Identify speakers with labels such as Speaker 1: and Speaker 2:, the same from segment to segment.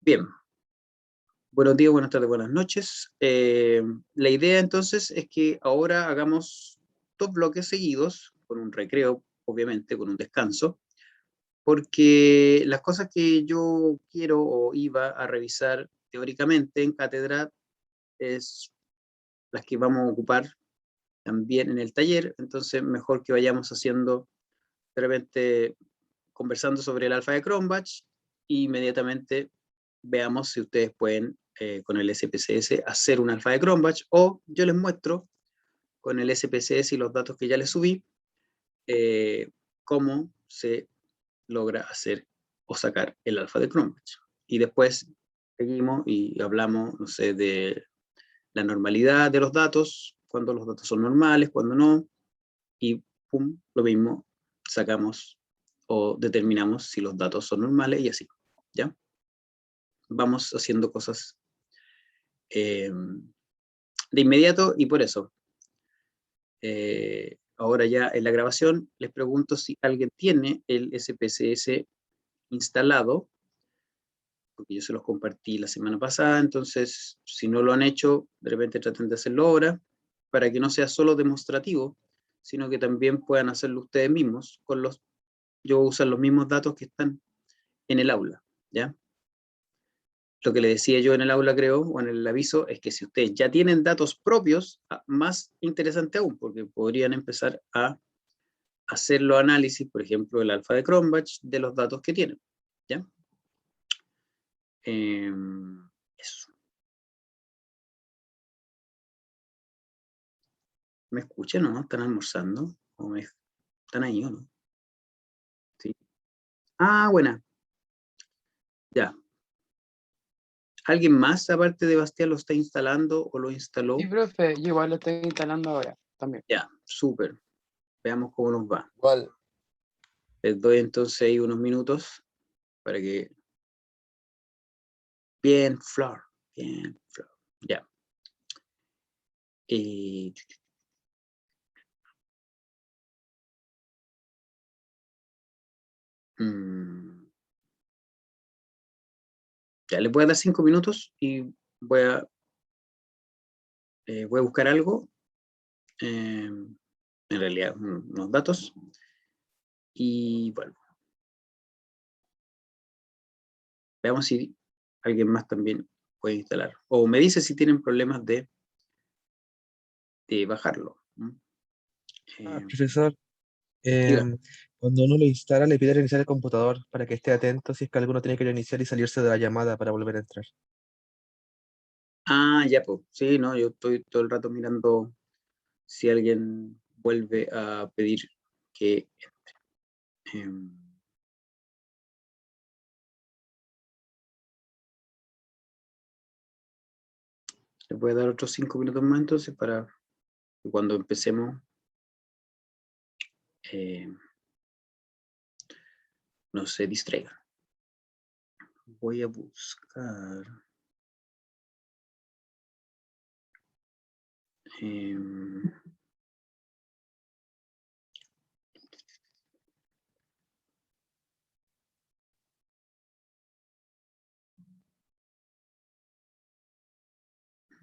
Speaker 1: Bien, buenos días, buenas tardes, buenas noches. La idea entonces es que ahora hagamos dos bloques seguidos, con un recreo, obviamente, con un descanso, porque las cosas que yo quiero o iba a revisar teóricamente en cátedra es las que vamos a ocupar también en el taller, entonces mejor que vayamos haciendo de repente conversando sobre el alfa de Cronbach e inmediatamente veamos si ustedes pueden con el SPSS hacer un alfa de Cronbach o yo les muestro con el SPSS y los datos que ya les subí cómo se logra hacer o sacar el alfa de Cronbach. Y después seguimos y hablamos, no sé, de la normalidad de los datos, cuando los datos son normales, cuando no, y pum, lo mismo, sacamos o determinamos si los datos son normales y así, ¿ya? Vamos haciendo cosas de inmediato y por eso, ahora ya en la grabación les pregunto si alguien tiene el SPSS instalado, porque yo se los compartí la semana pasada, entonces si no lo han hecho, de repente traten de hacerlo ahora, para que no sea solo demostrativo, sino que también puedan hacerlo ustedes mismos. Yo voy a usar los mismos datos que están en el aula, ¿ya? Lo que le decía yo en el aula, creo, o en el aviso, es que si ustedes ya tienen datos propios, más interesante aún, porque podrían empezar a hacer los análisis, por ejemplo, el alfa de Cronbach, de los datos que tienen, ¿ya? Eso. ¿Me escuchan o no? ¿Están almorzando? ¿Están ahí o no? ¿Sí? Ah, buena. Ya. ¿Alguien más, aparte de Bastián, lo está instalando o lo instaló?
Speaker 2: Sí, profe, yo igual lo estoy instalando ahora también.
Speaker 1: Ya, súper. Veamos cómo nos va.
Speaker 3: Igual.
Speaker 1: Les doy entonces ahí unos minutos para que... Bien, Flor. Bien, Flor. Ya. Eh, mm, ya, les voy a dar 5 minutos y voy a buscar algo, en realidad unos datos, y bueno, veamos si alguien más también puede instalar. O me dice si tienen problemas de bajarlo.
Speaker 3: Profesor,
Speaker 1: Diga.
Speaker 3: cuando uno lo instala, le pide reiniciar el computador para que esté atento si es que alguno tiene que reiniciar y salirse de la llamada para volver a entrar.
Speaker 1: Ah, ya, pues. Sí, no, yo estoy todo el rato mirando si alguien vuelve a pedir que... em, les voy a dar otros 5 minutos más entonces para que cuando empecemos no se distraigan. Voy a buscar...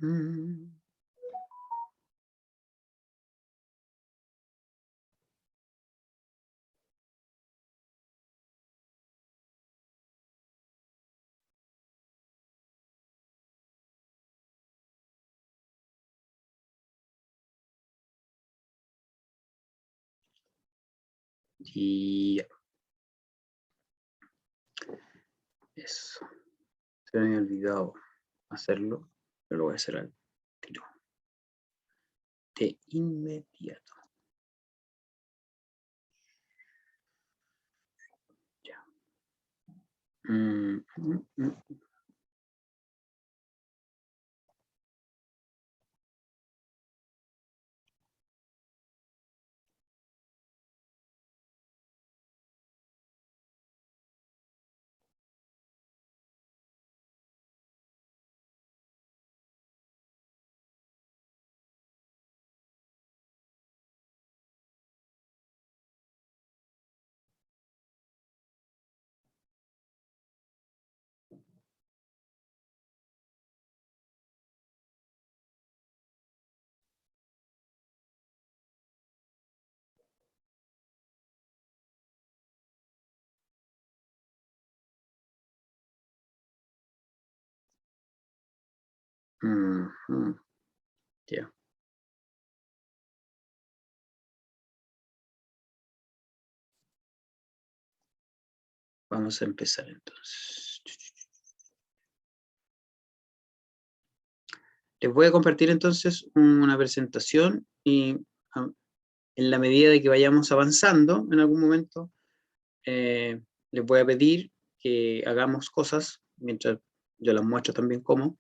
Speaker 1: mm, y eso. Se me había olvidado hacerlo, pero lo voy a hacer al tiro. De inmediato. Ya. Mm, mm, mm. Ujú. Ya. Vamos a empezar entonces. Les voy a compartir entonces una presentación y en la medida de que vayamos avanzando en algún momento, les voy a pedir que hagamos cosas, mientras yo las muestro también cómo,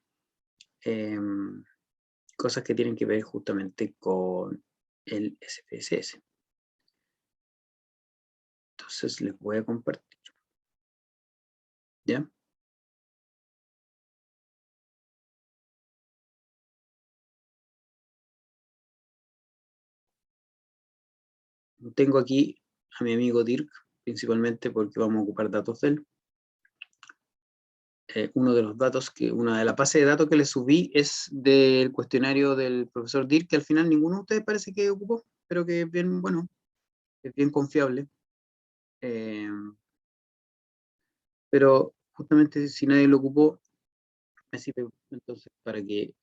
Speaker 1: cosas que tienen que ver justamente con el SPSS. Entonces les voy a compartir. ¿Ya? Tengo aquí a mi amigo Dirk, principalmente porque vamos a ocupar datos de él. Uno de los datos una de las bases de datos que le subí es del cuestionario del profesor Dirk, que al final ninguno de ustedes parece que ocupó, pero que es bien, bueno, es bien confiable. Pero justamente si nadie lo ocupó, me sirve entonces para que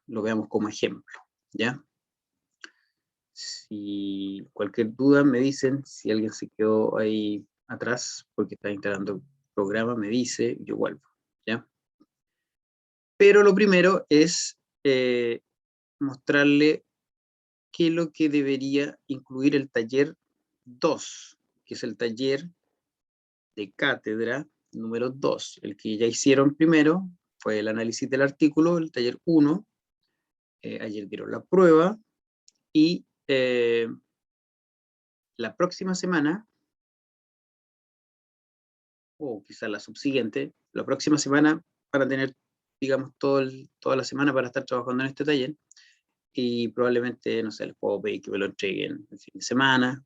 Speaker 1: lo veamos como ejemplo, ¿ya? Si cualquier duda me dicen, si alguien se quedó ahí atrás porque está instalando el programa, me dice, yo vuelvo, ¿ya? Pero lo primero es mostrarle qué es lo que debería incluir el taller 2, que es el taller de cátedra número 2. El que ya hicieron primero fue el análisis del artículo, el taller 1. Ayer dieron la prueba y la próxima semana, o quizá la subsiguiente, la próxima semana para tener, digamos, toda la semana para estar trabajando en este taller. Y probablemente, no sé, les puedo pedir que me lo entreguen el fin de semana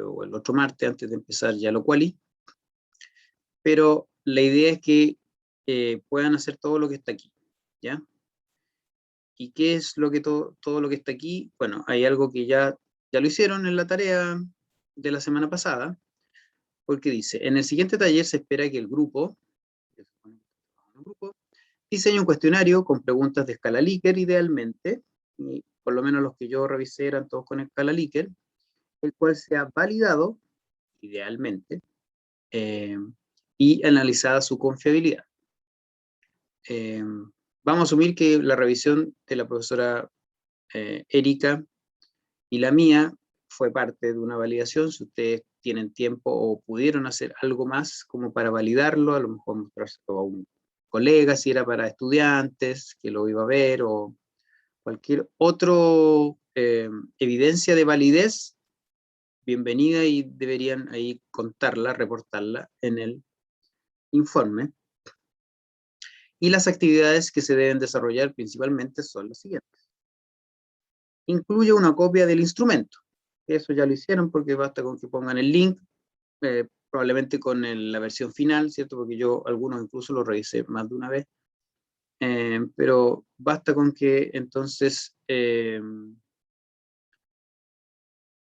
Speaker 1: o el otro martes antes de empezar ya lo quali. Pero la idea es que puedan hacer todo lo que está aquí, ¿ya? ¿Y qué es lo que todo lo que está aquí? Bueno, hay algo que ya lo hicieron en la tarea de la semana pasada, porque dice, en el siguiente taller se espera que el grupo diseñe un cuestionario con preguntas de escala Likert idealmente, y por lo menos los que yo revisé eran todos con escala Likert, el cual sea validado idealmente y analizada su confiabilidad. Vamos a asumir que la revisión de la profesora Erika y la mía fue parte de una validación. Si ustedes tienen tiempo o pudieron hacer algo más como para validarlo, a lo mejor mostrárselo a un colega si era para estudiantes que lo iba a ver, o cualquier otra evidencia de validez, bienvenida, y deberían ahí contarla, reportarla en el informe. Y las actividades que se deben desarrollar principalmente son las siguientes. Incluye una copia del instrumento. Eso ya lo hicieron porque basta con que pongan el link, probablemente con la versión final, ¿cierto? Porque yo algunos incluso los revisé más de una vez. Pero basta con que entonces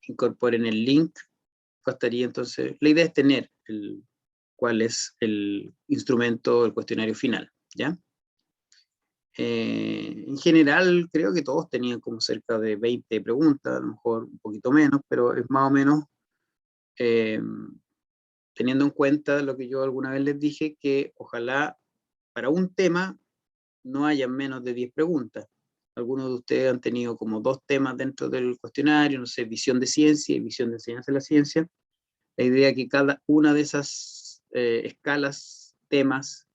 Speaker 1: incorporen el link. Bastaría entonces, la idea es tener cuál es el instrumento, el cuestionario final, ¿ya? En general, creo que todos tenían como cerca de 20 preguntas, a lo mejor un poquito menos, pero es más o menos teniendo en cuenta lo que yo alguna vez les dije, que ojalá para un tema no haya menos de 10 preguntas. Algunos de ustedes han tenido como 2 temas dentro del cuestionario, no sé, visión de ciencia y visión de enseñanza de la ciencia. La idea es que cada una de esas escalas, temas,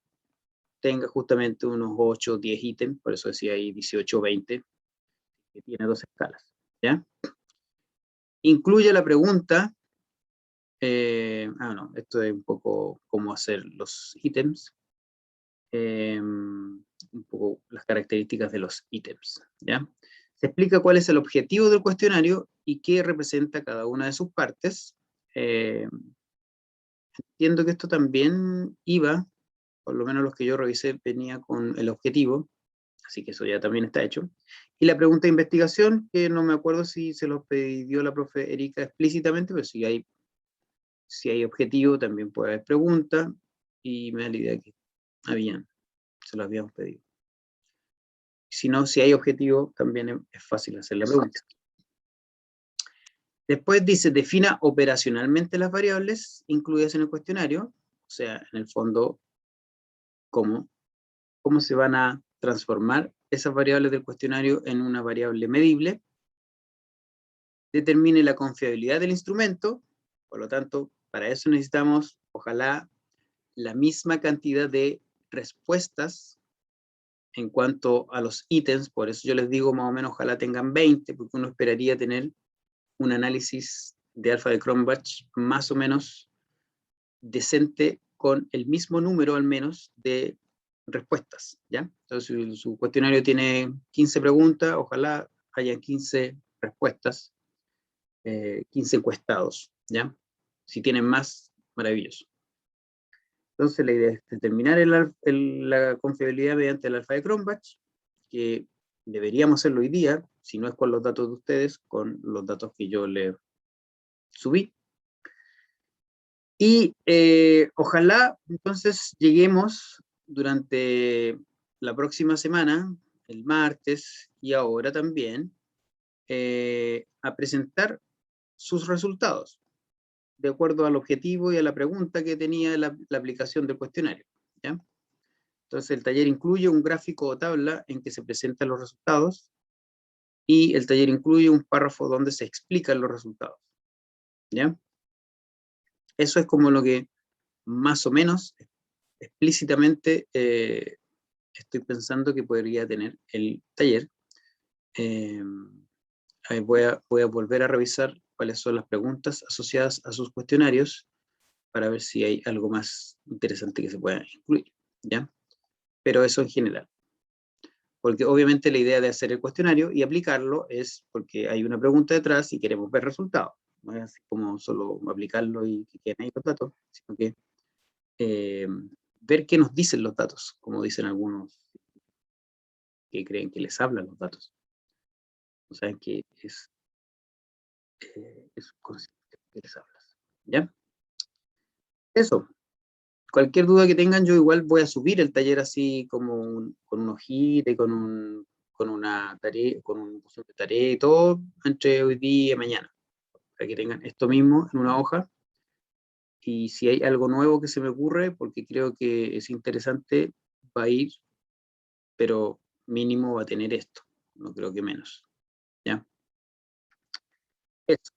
Speaker 1: tenga justamente unos 8 o 10 ítems, por eso decía ahí 18 o 20, que tiene 2 escalas, ¿ya? Incluye la pregunta, no, esto es un poco cómo hacer los ítems, un poco las características de los ítems, ¿ya? Se explica cuál es el objetivo del cuestionario y qué representa cada una de sus partes. Entiendo que esto también iba, por lo menos los que yo revisé, venía con el objetivo, así que eso ya también está hecho. Y la pregunta de investigación, que no me acuerdo si se lo pidió la profe Erika explícitamente, pero si hay objetivo, también puede haber pregunta, y me da la idea que se lo habíamos pedido. Si no, si hay objetivo, también es fácil hacer la pregunta. Después dice, defina operacionalmente las variables incluidas en el cuestionario, o sea, en el fondo, cómo se van a transformar esas variables del cuestionario en una variable medible. Determine la confiabilidad del instrumento, por lo tanto, para eso necesitamos, ojalá, la misma cantidad de respuestas en cuanto a los ítems, por eso yo les digo más o menos ojalá tengan 20, porque uno esperaría tener un análisis de alfa de Cronbach más o menos decente con el mismo número al menos de respuestas, ¿ya? Entonces, si su cuestionario tiene 15 preguntas, ojalá hayan 15 respuestas, 15 encuestados, ¿ya? Si tienen más, maravilloso. Entonces, la idea es determinar la confiabilidad mediante el alfa de Cronbach, que deberíamos hacerlo hoy día, si no es con los datos de ustedes, con los datos que yo les subí. Y ojalá entonces lleguemos durante la próxima semana, el martes y ahora también, a presentar sus resultados, de acuerdo al objetivo y a la pregunta que tenía la aplicación del cuestionario, ¿ya? Entonces el taller incluye un gráfico o tabla en que se presentan los resultados, y el taller incluye un párrafo donde se explican los resultados, ¿ya? Eso es como lo que más o menos explícitamente estoy pensando que podría tener el taller. Voy a volver a revisar cuáles son las preguntas asociadas a sus cuestionarios para ver si hay algo más interesante que se pueda incluir, ¿ya? Pero eso en general. Porque obviamente la idea de hacer el cuestionario y aplicarlo es porque hay una pregunta detrás y queremos ver resultados. No es así como solo aplicarlo y que queden ahí los datos, sino que ver qué nos dicen los datos, como dicen algunos que creen que les hablan los datos. O sea, que es consciente que les hablas. ¿Ya? Eso. Cualquier duda que tengan, yo igual voy a subir el taller así como con un hojita y con una tarea, con un buzón de tarea y todo, entre hoy día y mañana. Para que tengan esto mismo en una hoja. Y si hay algo nuevo que se me ocurre, porque creo que es interesante, va a ir, pero mínimo va a tener esto. No creo que menos. ¿Ya? Eso.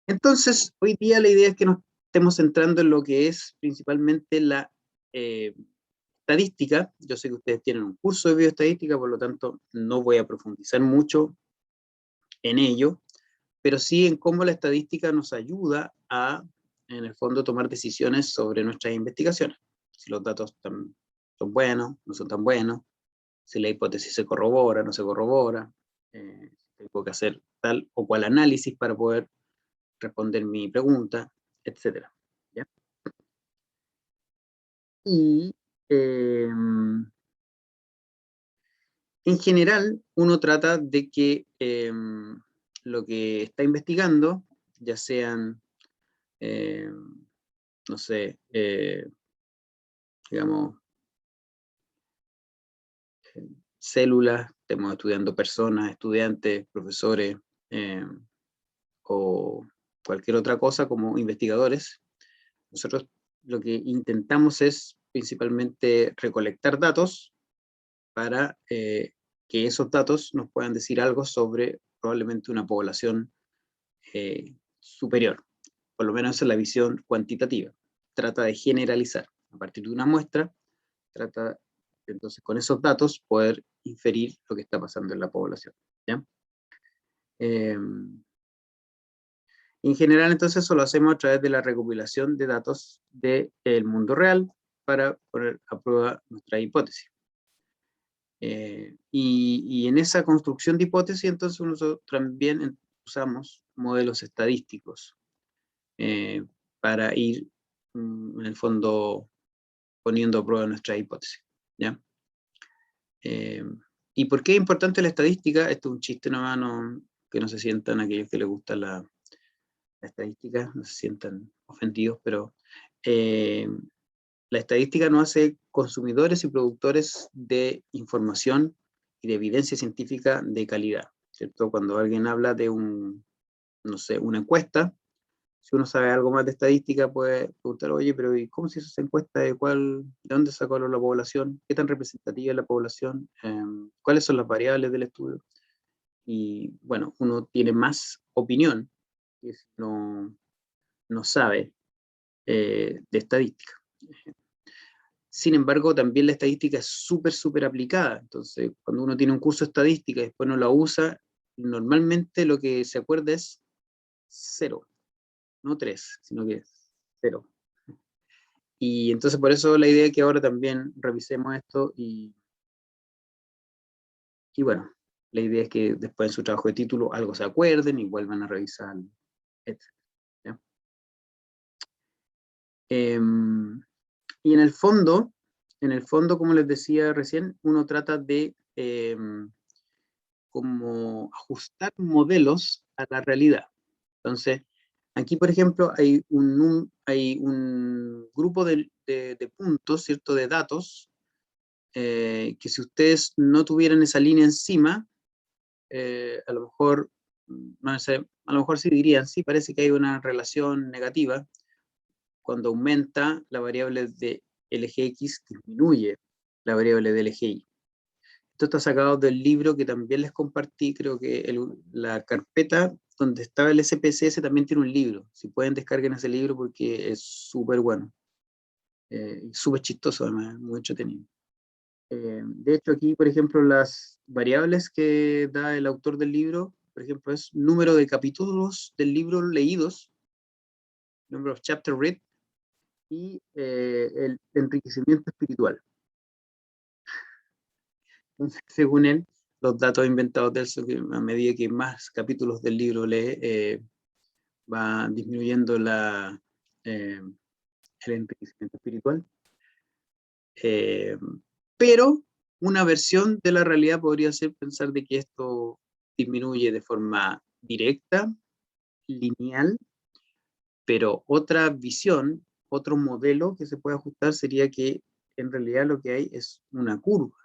Speaker 1: Entonces, hoy día la idea es que nos estemos centrando en lo que es principalmente la estadística. Yo sé que ustedes tienen un curso de bioestadística, por lo tanto no voy a profundizar mucho en ello, pero sí en cómo la estadística nos ayuda a, en el fondo, tomar decisiones sobre nuestras investigaciones. Si los datos son buenos, no son tan buenos, si la hipótesis se corrobora, no se corrobora, tengo que hacer tal o cual análisis para poder responder mi pregunta, etcétera. ¿Ya? Y en general, uno trata de que lo que está investigando, ya sean, no sé, digamos, células, estemos estudiando personas, estudiantes, profesores, o cualquier otra cosa como investigadores, nosotros lo que intentamos es principalmente recolectar datos para que esos datos nos puedan decir algo sobre probablemente una población superior. Por lo menos en la visión cuantitativa. Trata de generalizar. A partir de una muestra, trata entonces con esos datos poder inferir lo que está pasando en la población. ¿Ya? En general, entonces, eso lo hacemos a través de la recopilación de datos del mundo real para poner a prueba nuestra hipótesis. Y en esa construcción de hipótesis, entonces, nosotros también usamos modelos estadísticos para ir, en el fondo, poniendo a prueba nuestra hipótesis. ¿Ya? ¿Y por qué es importante la estadística? Esto es un chiste nomás, que no se sientan aquellos que les gusta la estadística, no se sientan ofendidos, pero la estadística nos hace consumidores y productores de información de evidencia científica de calidad, ¿cierto? Cuando alguien habla de no sé, una encuesta, si uno sabe algo más de estadística, puede preguntar, oye, pero ¿y cómo se hizo esa encuesta? ¿De dónde sacó la población? ¿Qué tan representativa es la población? ¿Cuáles son las variables del estudio? Y bueno, uno tiene más opinión que si no sabe de estadística. Sin embargo, también la estadística es súper aplicada. Entonces, cuando uno tiene un curso de estadística y después no la usa, normalmente lo que se acuerda es 0, no 3, sino que es 0. Y entonces por eso la idea es que ahora también revisemos esto y bueno, la idea es que después en su trabajo de título algo se acuerden y vuelvan a revisar, etc. ¿Ya? Y en el fondo, como les decía recién, uno trata de como ajustar modelos a la realidad. Entonces, aquí, por ejemplo, hay un grupo de puntos, ¿cierto?, de datos, que si ustedes no tuvieran esa línea encima, a lo mejor, no sé, a lo mejor sí dirían, sí, parece que hay una relación negativa. Cuando aumenta la variable de LGX, disminuye la variable de LGY. Esto está sacado del libro que también les compartí, creo que la carpeta donde estaba el SPSS también tiene un libro. Si pueden, descarguen ese libro porque es súper bueno. Súper chistoso además, muy entretenido. De hecho, aquí, por ejemplo, las variables que da el autor del libro, por ejemplo, es número de capítulos del libro leídos, number of chapter read, y el enriquecimiento espiritual. Entonces, según él, los datos inventados de él son que a medida que más capítulos del libro lee, va disminuyendo el enriquecimiento espiritual. Pero una versión de la realidad podría ser pensar de que esto disminuye de forma directa, lineal, pero otra visión, otro modelo que se puede ajustar sería que en realidad lo que hay es una curva.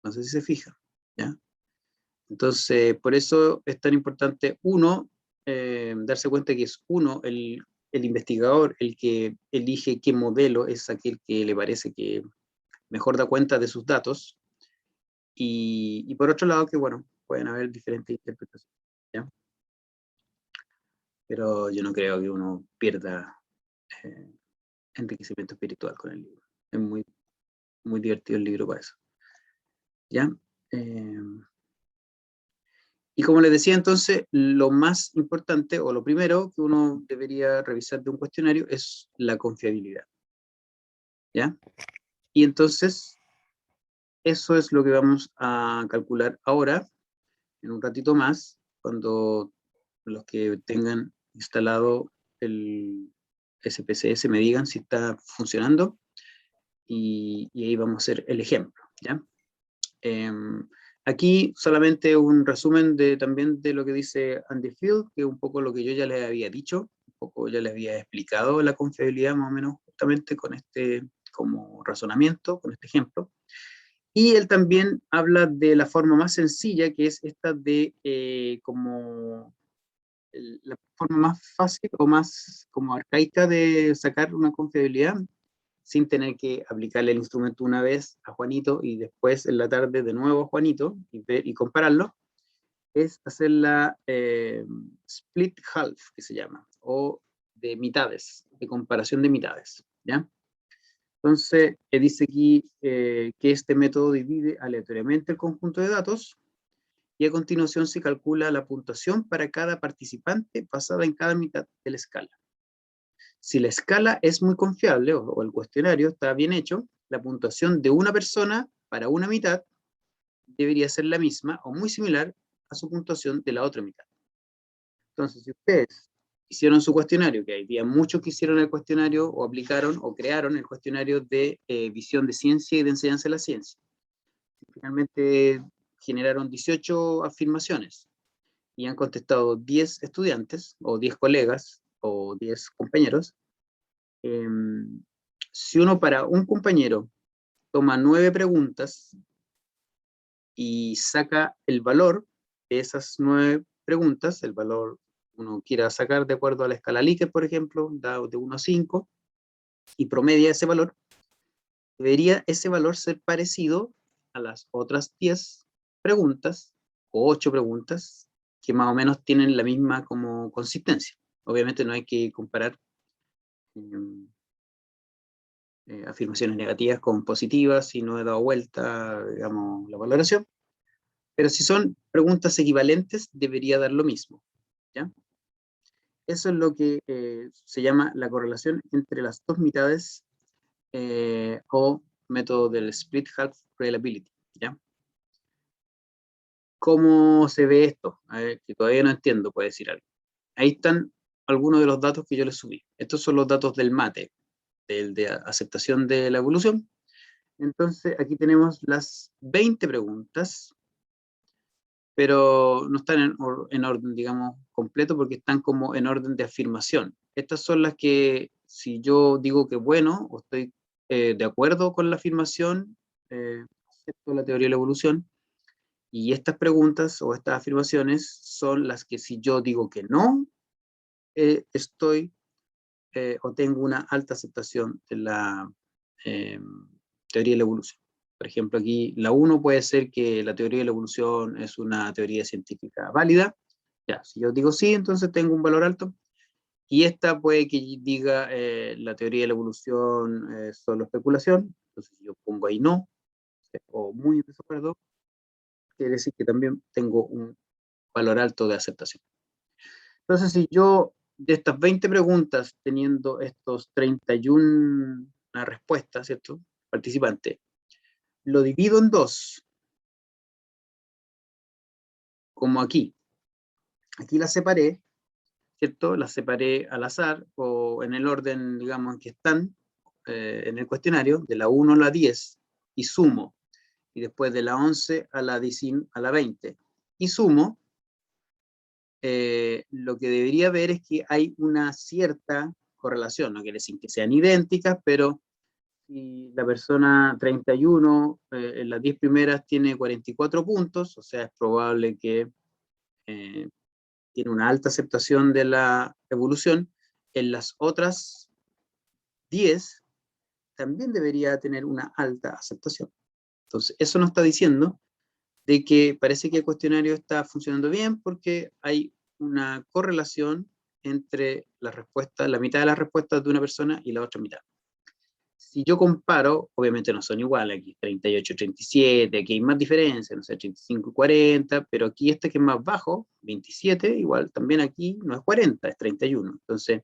Speaker 1: No sé si se fijan, ¿ya? Entonces, por eso es tan importante, uno, darse cuenta que es uno, el investigador, el que elige qué modelo es aquel que le parece que mejor da cuenta de sus datos, y por otro lado que, bueno, pueden haber diferentes interpretaciones, ¿ya? Pero yo no creo que uno pierda enriquecimiento espiritual con el libro. Es muy divertido el libro para eso, ¿ya? Y como les decía entonces, lo más importante o lo primero que uno debería revisar de un cuestionario es la confiabilidad, ¿ya? Y entonces, eso es lo que vamos a calcular ahora, en un ratito más, cuando los que tengan instalado el SPSS me digan si está funcionando, y ahí vamos a hacer el ejemplo, ¿ya? Aquí solamente un resumen también de lo que dice Andy Field, que es un poco lo que yo ya les había dicho, un poco ya les había explicado la confiabilidad más o menos justamente con este como razonamiento, con este ejemplo. Y él también habla de la forma más sencilla, que es esta de como la forma más fácil o más como arcaica de sacar una confiabilidad, sin tener que aplicarle el instrumento una vez a Juanito y después en la tarde de nuevo a Juanito y compararlo, es hacer la split half, que se llama, o de mitades, de comparación de mitades, ¿ya? Entonces, dice aquí que este método divide aleatoriamente el conjunto de datos y a continuación se calcula la puntuación para cada participante basada en cada mitad de la escala. Si la escala es muy confiable o el cuestionario está bien hecho, la puntuación de una persona para una mitad debería ser la misma o muy similar a su puntuación de la otra mitad. Entonces, si ustedes hicieron su cuestionario, que había muchos que hicieron el cuestionario o aplicaron o crearon el cuestionario de visión de ciencia y de enseñanza de la ciencia, finalmente generaron 18 afirmaciones y han contestado 10 estudiantes o 10 colegas o 10 compañeros. Si uno para un compañero toma 9 preguntas y saca el valor de esas 9 preguntas, el valor uno quiera sacar de acuerdo a la escala Likert, por ejemplo, dado de 1 a 5, y promedia ese valor, debería ese valor ser parecido a las otras 10 preguntas, o 8 preguntas, que más o menos tienen la misma como consistencia. Obviamente no hay que comparar afirmaciones negativas con positivas, si no he dado vuelta, digamos, la valoración. Pero si son preguntas equivalentes, debería dar lo mismo, ¿ya? Eso es lo que se llama la correlación entre las dos mitades o método del split half reliability, ¿ya? ¿Cómo se ve esto? A ver, que todavía no entiendo, puede decir algo. Ahí están algunos de los datos que yo les subí. Estos son los datos del MATE, del de aceptación de la evolución. Entonces, aquí tenemos las 20 preguntas, pero no están en orden, digamos, completo, porque están como en orden de afirmación. Estas son las que, si yo digo que bueno, o estoy de acuerdo con la afirmación, acepto la teoría de la evolución, y estas preguntas o estas afirmaciones son las que si yo digo que no, estoy o tengo una alta aceptación de la teoría de la evolución. Por ejemplo, aquí la 1 puede ser que la teoría de la evolución es una teoría científica válida. Ya, si yo digo sí, entonces tengo un valor alto. Y esta puede que diga la teoría de la evolución es solo especulación. Entonces si yo pongo ahí no, o muy en desacuerdo, quiere decir que también tengo un valor alto de aceptación. Entonces, si yo de estas 20 preguntas, teniendo estos 31 respuestas, ¿cierto? Participantes, lo divido en 2, como aquí. Aquí las separé, ¿cierto? Las separé al azar o en el orden, digamos, en que están en el cuestionario, de la 1 a la 10, y sumo. Y después de la 11 a la 20, y sumo. Lo que debería ver es que hay una cierta correlación, no quiere decir que sean idénticas, pero si la persona 31 en las 10 primeras tiene 44 puntos, o sea, es probable que tiene una alta aceptación de la evolución, en las otras 10 también debería tener una alta aceptación. Entonces, eso nos está diciendo de que parece que el cuestionario está funcionando bien porque hay una correlación entre las respuestas, la mitad de las respuestas de una persona y la otra mitad. Si yo comparo, obviamente no son iguales, aquí 38, 37, aquí hay más diferencia, no sé, 35, 40, pero aquí este que es más bajo, 27, igual también aquí no es 40, es 31. Entonces,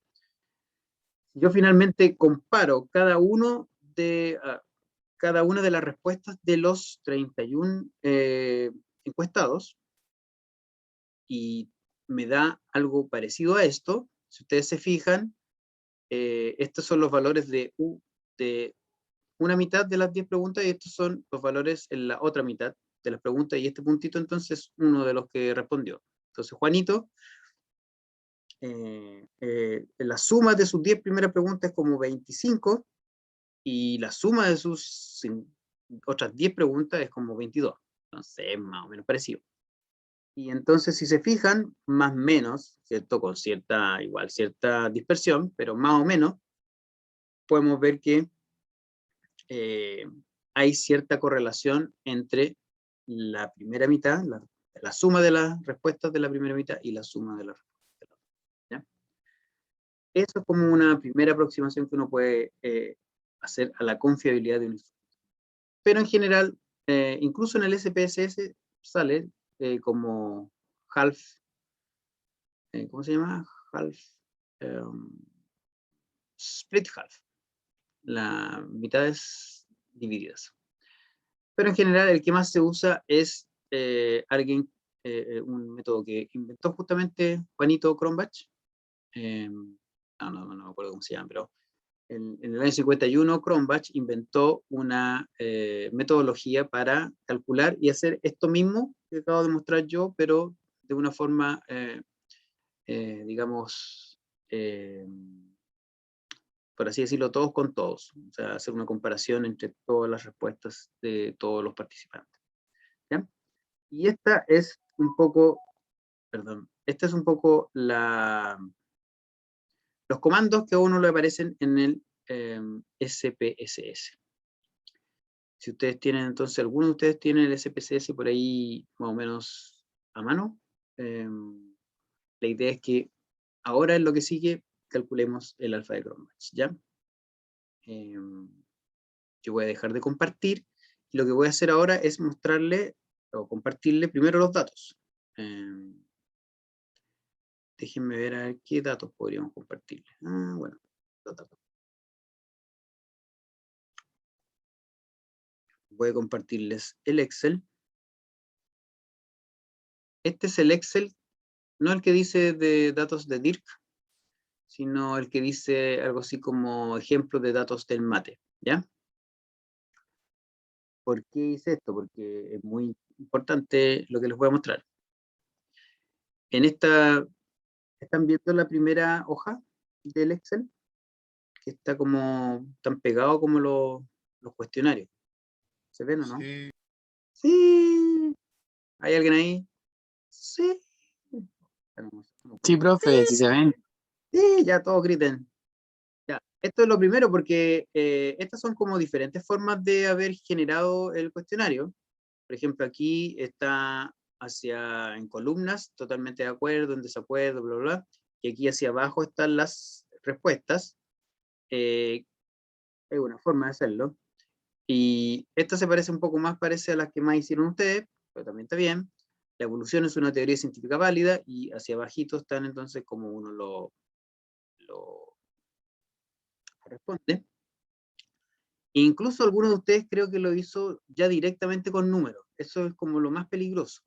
Speaker 1: si yo finalmente comparo cada una de las respuestas de los 31 encuestados, y me da algo parecido a esto. Si ustedes se fijan, estos son los valores de una mitad de las 10 preguntas y estos son los valores en la otra mitad de las preguntas, y este puntito entonces es uno de los que respondió. Entonces Juanito, la suma de sus 10 primeras preguntas es como 25, y la suma de sus otras 10 preguntas es como 22. Entonces es más o menos parecido. Y entonces, si se fijan, más o menos, ¿cierto? Con cierta dispersión, pero más o menos, podemos ver que hay cierta correlación entre la primera mitad, la suma de las respuestas de la primera mitad y la suma de las respuestas de la otra, ¿ya? Eso es como una primera aproximación que uno puede hacer a la confiabilidad de un instrumento. Pero en general, incluso en el SPSS sale como half, ¿cómo se llama? Half, split half, las mitades divididas. Pero en general el que más se usa es un método que inventó justamente Juanito Cronbach, no me acuerdo cómo se llama, pero en el año 51 Cronbach inventó una metodología para calcular y hacer esto mismo que acabo de mostrar yo, pero de una forma, digamos, por así decirlo, todos con todos. O sea, hacer una comparación entre todas las respuestas de todos los participantes, ¿ya? Y esta es un poco, perdón, esta es un poco los comandos que a uno le aparecen en el SPSS. Si ustedes tienen, entonces, alguno de ustedes tiene el SPSS por ahí más o menos a mano, la idea es que ahora en lo que sigue calculemos el alfa de Cronbach, ¿ya? Yo voy a dejar de compartir y lo que voy a hacer ahora es mostrarle o compartirle primero los datos. Déjenme ver a ver qué datos podríamos compartirle. Bueno, los datos. Voy a compartirles el Excel. Este es el Excel, no el que dice de datos de DIRC, sino el que dice algo así como ejemplo de datos del mate, ¿ya? ¿Por qué hice esto? Porque es muy importante lo que les voy a mostrar. En esta, ¿están viendo la primera hoja del Excel? Que está como tan pegado como los cuestionarios. ¿Se ven o no?
Speaker 3: Sí.
Speaker 1: Sí. ¿Hay alguien ahí? Sí.
Speaker 2: Sí, profe, si se ven.
Speaker 1: Sí, ya todos griten. Ya, esto es lo primero porque estas son como diferentes formas de haber generado el cuestionario. Por ejemplo, aquí está en columnas, totalmente de acuerdo, en desacuerdo, bla, bla, bla. Y aquí hacia abajo están las respuestas. Hay una forma de hacerlo. Y esta se parece un poco más, parece a las que más hicieron ustedes, pero también está bien. La evolución es una teoría científica válida y hacia abajito están entonces como uno lo responde. E incluso algunos de ustedes creo que lo hizo ya directamente con números. Eso es como lo más peligroso.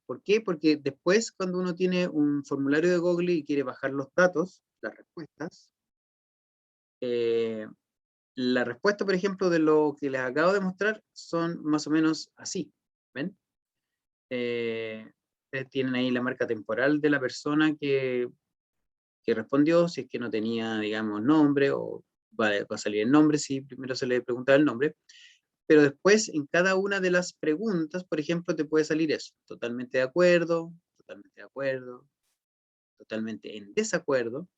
Speaker 1: ¿Por qué? Porque después cuando uno tiene un formulario de Google y quiere bajar los datos, las respuestas, la respuesta, por ejemplo, de lo que les acabo de mostrar son más o menos así. ¿Ven? Ustedes tienen ahí la marca temporal de la persona que respondió, si es que no tenía, digamos, nombre, o va a salir el nombre si primero se le preguntaba el nombre. Pero después, en cada una de las preguntas, por ejemplo, te puede salir eso. Totalmente de acuerdo, totalmente de acuerdo, totalmente en desacuerdo,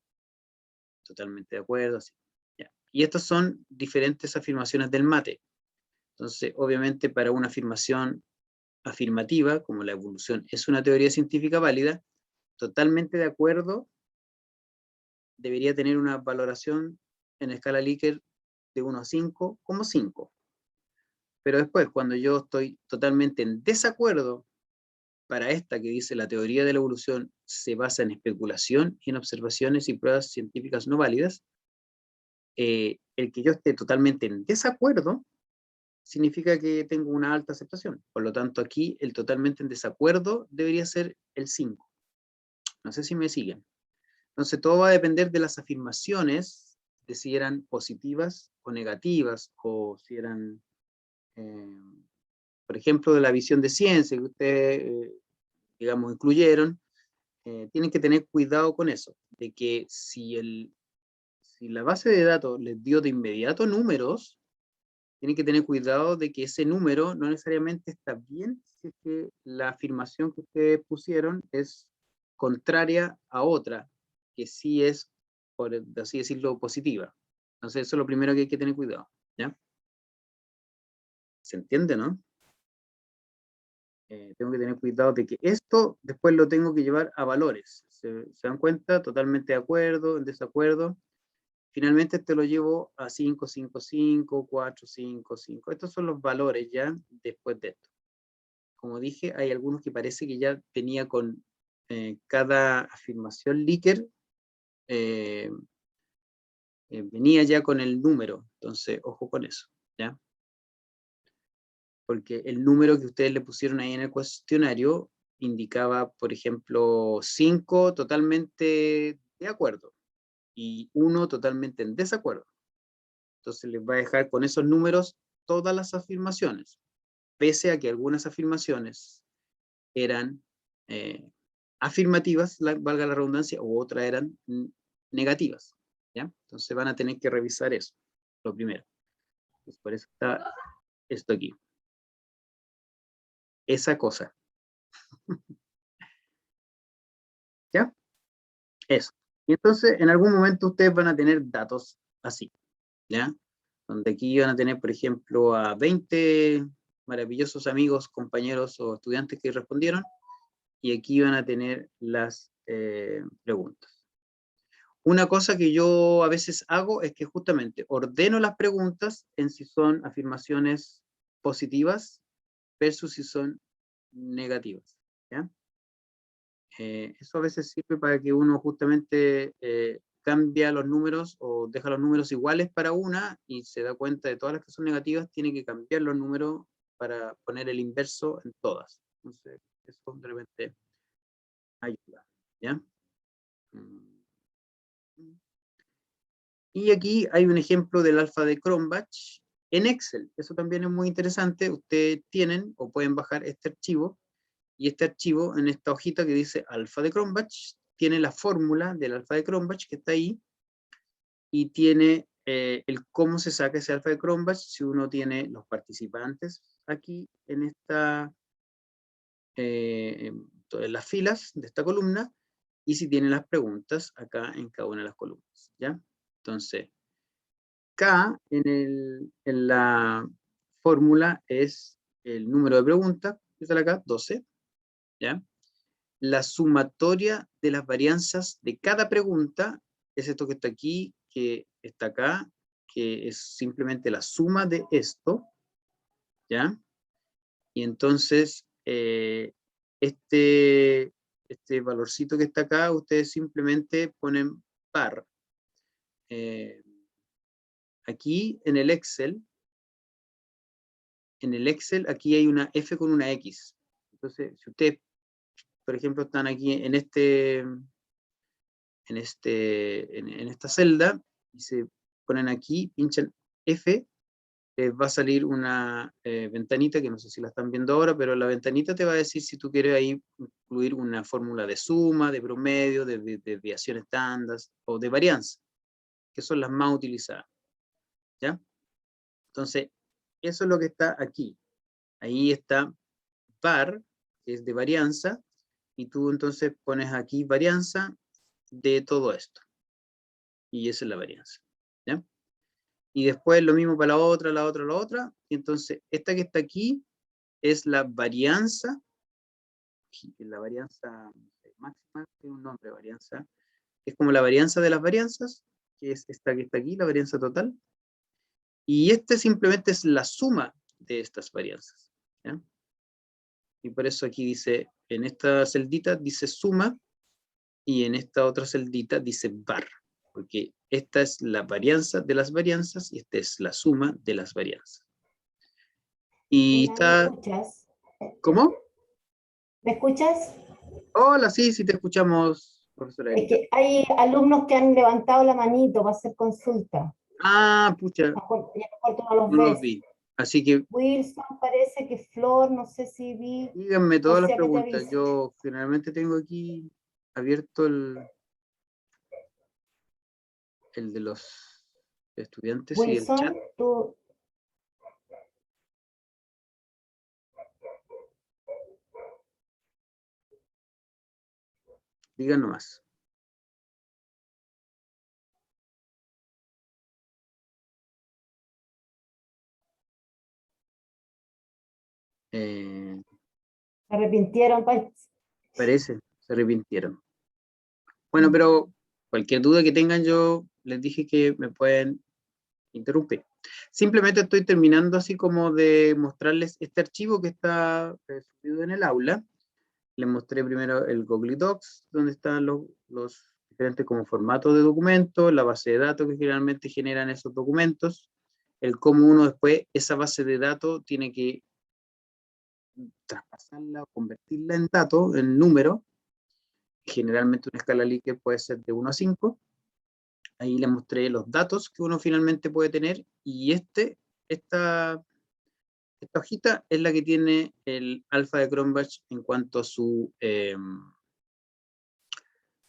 Speaker 1: totalmente de acuerdo, así. Ya. Y estas son diferentes afirmaciones del mate. Entonces, obviamente, para una afirmación afirmativa, como la evolución es una teoría científica válida, totalmente de acuerdo debería tener una valoración en escala Likert de 1 a 5 como 5. Pero después, cuando yo estoy totalmente en desacuerdo, para esta que dice la teoría de la evolución se basa en especulación y en observaciones y pruebas científicas no válidas, el que yo esté totalmente en desacuerdo significa que tengo una alta aceptación. Por lo tanto, aquí el totalmente en desacuerdo debería ser el 5. No sé si me siguen. Entonces, todo va a depender de las afirmaciones, de si eran positivas o negativas, o si eran, por ejemplo, de la visión de ciencia que ustedes, digamos, incluyeron. Tienen que tener cuidado con eso, de que si la base de datos les dio de inmediato números, tienen que tener cuidado de que ese número no necesariamente está bien si es que la afirmación que ustedes pusieron es contraria a otra, que sí es, por así decirlo, positiva. Entonces eso es lo primero que hay que tener cuidado, ¿ya? ¿Se entiende, no? Tengo que tener cuidado de que esto después lo tengo que llevar a valores. ¿Se dan cuenta? Totalmente de acuerdo, en desacuerdo. Finalmente este lo llevo a 5, 5, 5, 4, 5, 5. Estos son los valores ya después de esto. Como dije, hay algunos que parece que ya tenía con cada afirmación Likert, venía ya con el número. Entonces, ojo con eso, ¿ya? Porque el número que ustedes le pusieron ahí en el cuestionario indicaba, por ejemplo, 5 totalmente de acuerdo y 1 totalmente en desacuerdo. Entonces les va a dejar con esos números todas las afirmaciones, pese a que algunas afirmaciones eran afirmativas, valga la redundancia, u otras eran negativas, ¿ya? Entonces van a tener que revisar eso, lo primero. Entonces, por eso está esto aquí. esa cosa. ¿Ya? Eso. Y entonces, en algún momento ustedes van a tener datos así, ¿ya? Donde aquí van a tener, por ejemplo, a 20 maravillosos amigos, compañeros o estudiantes que respondieron, y aquí van a tener las preguntas. Una cosa que yo a veces hago es que justamente ordeno las preguntas en si son afirmaciones positivas versus si son negativas, ¿ya? Eso a veces sirve para que uno justamente cambia los números o deja los números iguales para una y se da cuenta de todas las que son negativas, tiene que cambiar los números para poner el inverso en todas. Entonces, eso de repente ayuda, ¿ya? Y aquí hay un ejemplo del alfa de Cronbach en Excel. Eso también es muy interesante. Ustedes tienen o pueden bajar este archivo, y este archivo en esta hojita que dice alfa de Cronbach tiene la fórmula del alfa de Cronbach que está ahí, y tiene el cómo se saca ese alfa de Cronbach si uno tiene los participantes aquí en esta en las filas de esta columna, y si tiene las preguntas acá en cada una de las columnas, ¿ya? Entonces, K en la fórmula es el número de preguntas, que sale acá, 12, ¿ya? La sumatoria de las varianzas de cada pregunta es esto que está aquí, que está acá, que es simplemente la suma de esto, ¿ya? Y entonces, este valorcito que está acá, ustedes simplemente ponen par. Aquí en el Excel, aquí hay una F con una X. Entonces, si ustedes, por ejemplo, están aquí en esta celda y se ponen aquí, pinchan F, les va a salir una ventanita que no sé si la están viendo ahora, pero la ventanita te va a decir si tú quieres ahí incluir una fórmula de suma, de promedio, de desviación estándar o de varianza, que son las más utilizadas, ¿ya? Entonces, eso es lo que está aquí. Ahí está var, que es de varianza, y tú entonces pones aquí varianza de todo esto. Y esa es la varianza, ¿ya? Y después lo mismo para la otra, y entonces esta que está aquí es la varianza máxima, tiene un nombre, varianza, es como la varianza de las varianzas, que es esta que está aquí, la varianza total, y este simplemente es la suma de estas varianzas, ¿ya? Y por eso aquí dice, en esta celdita dice suma, y en esta otra celdita dice var, porque esta es la varianza de las varianzas, y esta es la suma de las varianzas. Y está...
Speaker 4: ¿Me escuchas?
Speaker 1: ¿Cómo?
Speaker 4: ¿Me escuchas?
Speaker 1: Hola, sí, sí te escuchamos, profesora
Speaker 4: Es
Speaker 1: Erika.
Speaker 4: que hay alumnos que han levantado la manito para hacer consulta.
Speaker 1: Ah, pucha,
Speaker 4: Ya mejor tú no los
Speaker 1: no los
Speaker 4: ves.
Speaker 1: vi. Así que
Speaker 4: Wilson, parece que Flor, no sé si vi.
Speaker 1: díganme
Speaker 4: O
Speaker 1: todas las
Speaker 4: sea que te
Speaker 1: preguntas.
Speaker 4: avise.
Speaker 1: Yo generalmente tengo aquí abierto el de los estudiantes y el chat.
Speaker 4: Wilson, tú.
Speaker 1: Digan nomás.
Speaker 4: Se arrepintieron,
Speaker 1: Parece, se arrepintieron. Bueno, pero cualquier duda que tengan, yo les dije que me pueden interrumpir. Simplemente estoy terminando así como de mostrarles este archivo que está subido en el aula. Les mostré primero el Google Docs, donde están los diferentes como formatos de documentos, la base de datos que generalmente generan esos documentos, el cómo uno después esa base de datos tiene que traspasarla o convertirla en datos, en número, generalmente una escala Likert puede ser de 1 a 5. Ahí les mostré los datos que uno finalmente puede tener, y esta hojita es la que tiene el alfa de Cronbach en cuanto a su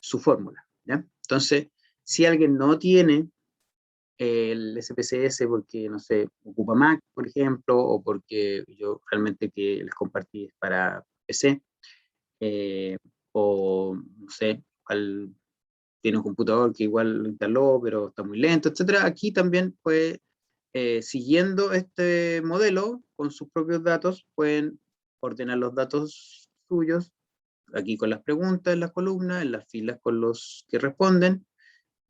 Speaker 1: fórmula, ¿ya? Entonces, si alguien no tiene el SPSS porque, no sé, ocupa Mac, por ejemplo, o porque yo realmente que les compartí es para PC, o no sé, tiene un computador que igual lo instaló, pero está muy lento, etcétera. Aquí también puede, siguiendo este modelo, con sus propios datos, pueden ordenar los datos suyos, aquí con las preguntas en las columnas, en las filas con los que responden,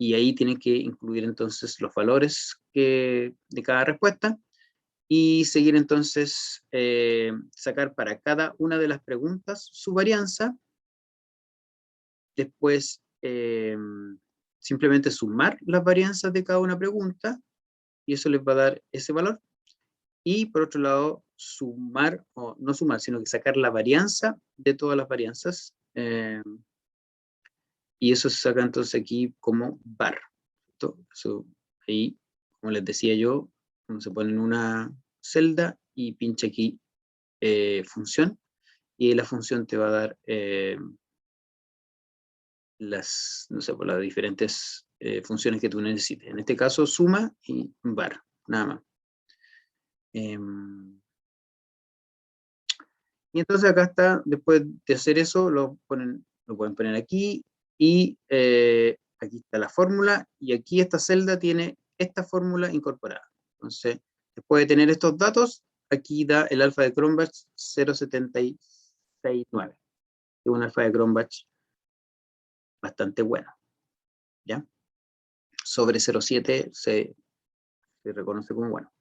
Speaker 1: y ahí tienen que incluir entonces los valores de cada respuesta, y seguir entonces, sacar para cada una de las preguntas su varianza, después simplemente sumar las varianzas de cada una pregunta, y eso les va a dar ese valor, y por otro lado, sumar, o no sumar, sino que sacar la varianza de todas las varianzas, y eso se saca entonces aquí como var. Eso, ahí, como les decía yo, uno se pone en una celda y pincha aquí función, y la función te va a dar no sé, por las diferentes funciones que tú necesites. En este caso, suma y var, nada más. Y entonces acá está, después de hacer eso, lo pueden poner aquí, y aquí está la fórmula, y aquí esta celda tiene esta fórmula incorporada. Entonces, después de tener estos datos, aquí da el alfa de Cronbach 0.769, que es un alfa de Cronbach bastante bueno, ¿ya? Sobre 0.7 se reconoce como bueno.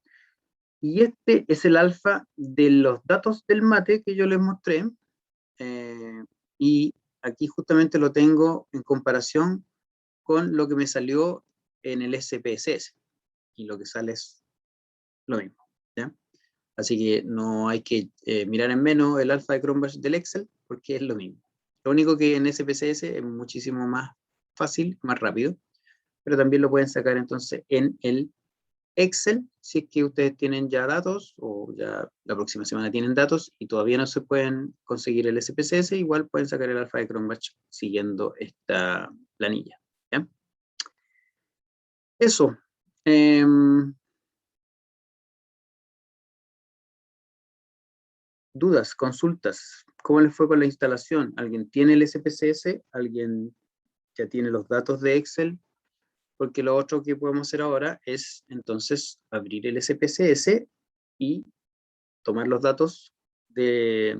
Speaker 1: Y este es el alfa de los datos del mate que yo les mostré, y aquí justamente lo tengo en comparación con lo que me salió en el SPSS, y lo que sale es lo mismo, ¿ya? Así que no hay que mirar en menos el alfa de Cronbach del Excel, porque es lo mismo. Lo único que en SPSS es muchísimo más fácil, más rápido, pero también lo pueden sacar entonces en el Excel, si es que ustedes tienen ya datos, o ya la próxima semana tienen datos, y todavía no se pueden conseguir el SPSS, igual pueden sacar el alfa de Cronbach siguiendo esta planilla, ¿ya? Eso. Dudas, consultas, ¿cómo les fue con la instalación? ¿Alguien tiene el SPSS? ¿Alguien ya tiene los datos de Excel? Porque lo otro que podemos hacer ahora es entonces abrir el SPSS y tomar los datos de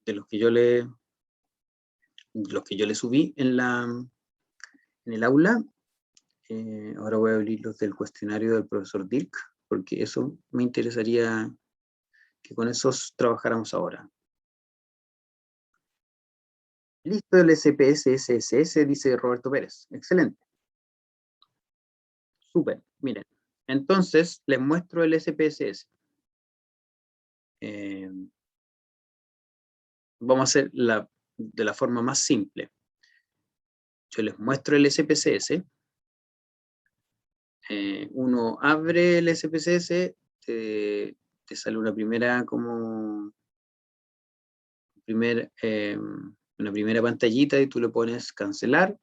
Speaker 1: los que yo le subí en el aula. Ahora voy a abrir los del cuestionario del profesor Dirk, porque eso me interesaría que con esos trabajáramos ahora. Listo el SPSS, dice Roberto Pérez. Excelente. Súper, miren. Entonces, les muestro el SPSS. Vamos a hacer de la forma más simple. Yo les muestro el SPSS. Uno abre el SPSS, te sale una primera una primera pantallita, y tú le pones cancelar,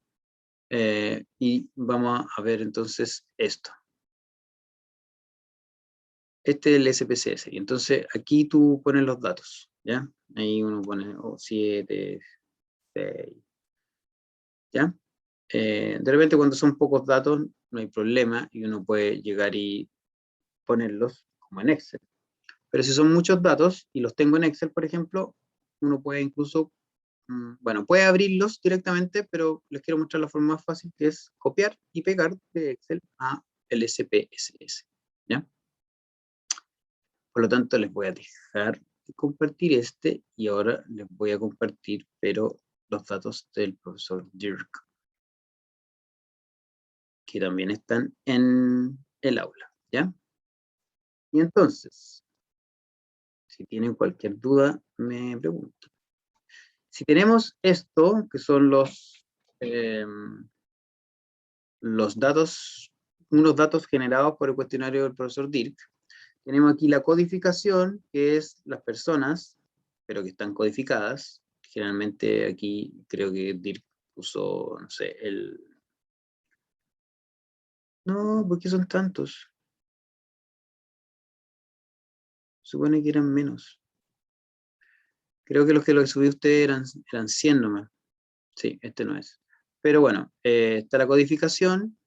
Speaker 1: y vamos a ver entonces esto. Este es el SPSS, y entonces aquí tú pones los datos, ¿ya? Ahí uno pone 7, 6, ¿ya? De repente cuando son pocos datos no hay problema, y uno puede llegar y ponerlos como en Excel. Pero si son muchos datos y los tengo en Excel, por ejemplo, uno puede incluso, bueno, puede abrirlos directamente, pero les quiero mostrar la forma más fácil, que es copiar y pegar de Excel a el SPSS, ¿ya? Por lo tanto, les voy a dejar de compartir este, y ahora les voy a compartir, pero los datos del profesor Dirk, que también están en el aula, ¿ya? Y entonces, si tienen cualquier duda, me preguntan. Si tenemos esto, que son los datos, unos datos generados por el cuestionario del profesor Dirk, tenemos aquí la codificación, que es las personas, pero que están codificadas. Generalmente aquí creo que Dirk puso, no sé, No, ¿por qué son tantos? Supone que eran menos. Creo que los que subí usted eran 100 nomás. Sí, este no es. Pero bueno, está la codificación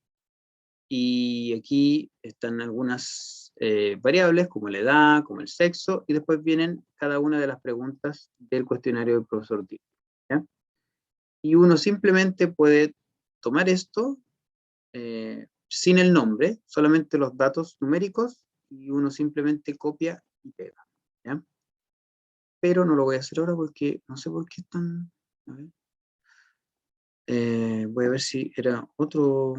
Speaker 1: y aquí están algunas variables como la edad, como el sexo, y después vienen cada una de las preguntas del cuestionario del profesor Dirk, ¿ya? Y uno simplemente puede tomar esto sin el nombre, solamente los datos numéricos, y uno simplemente copia y pega, ¿ya? Pero no lo voy a hacer ahora porque no sé por qué están... A ver. Voy a ver si era otro...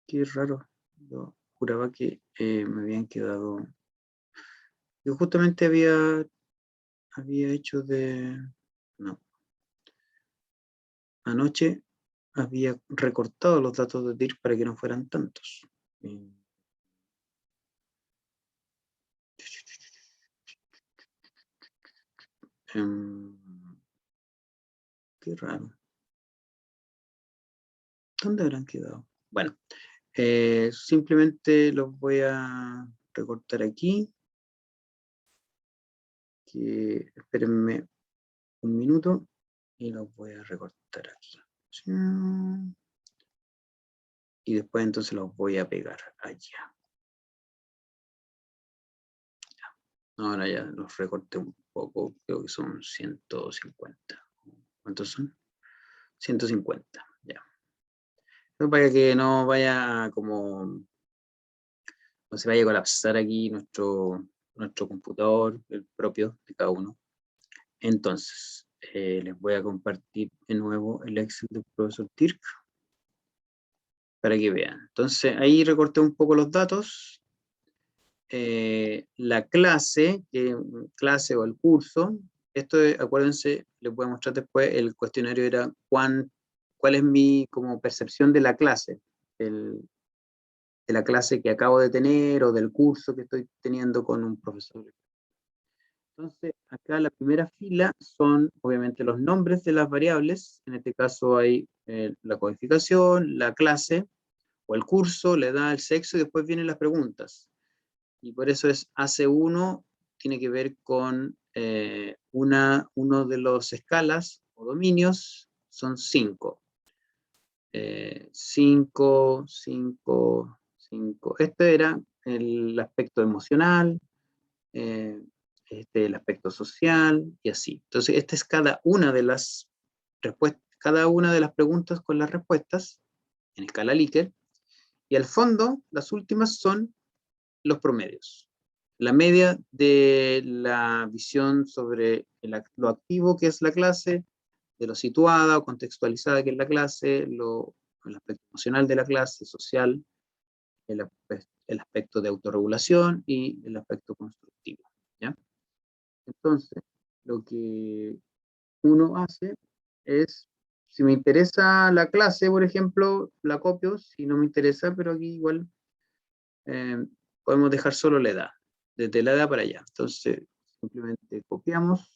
Speaker 1: Qué raro. Yo juraba que me habían quedado... Yo justamente había hecho de... No. Anoche había recortado los datos de DIR para que no fueran tantos. Qué raro. ¿Dónde habrán quedado? Bueno, simplemente los voy a recortar aquí. Que espérenme un minuto y los voy a recortar aquí. Y después entonces los voy a pegar allá. Ahora ya los recorté un poco, creo que son 150. ¿Cuántos son? 150, ya. Para que no vaya como, no se vaya a colapsar aquí nuestro computador, el propio de cada uno. Entonces, les voy a compartir de nuevo el Excel del profesor Dirk para que vean. Entonces, ahí recorté un poco los datos. La clase o el curso, esto acuérdense, les voy a mostrar después, el cuestionario era cuál es mi como percepción de la clase, de la clase que acabo de tener o del curso que estoy teniendo con un profesor. Entonces, acá la primera fila son obviamente los nombres de las variables, en este caso hay la codificación, la clase o el curso, la edad, el sexo, y después vienen las preguntas. Y por eso es AC1, tiene que ver con uno de los escalas o dominios, son 5. 5, 5, 5. Este era el aspecto emocional, el aspecto social y así. Entonces, esta es cada una de las respuestas, cada una de las preguntas con las respuestas en escala Likert. Y al fondo, las últimas son los promedios. La media de la visión sobre lo activo que es la clase, de lo situada o contextualizada que es la clase, el aspecto emocional de la clase, social, el aspecto de autorregulación y el aspecto constructivo, ¿ya? Entonces, lo que uno hace es, si me interesa la clase, por ejemplo, la copio, si no me interesa, pero aquí igual podemos dejar solo la edad, desde la edad para allá. Entonces, simplemente copiamos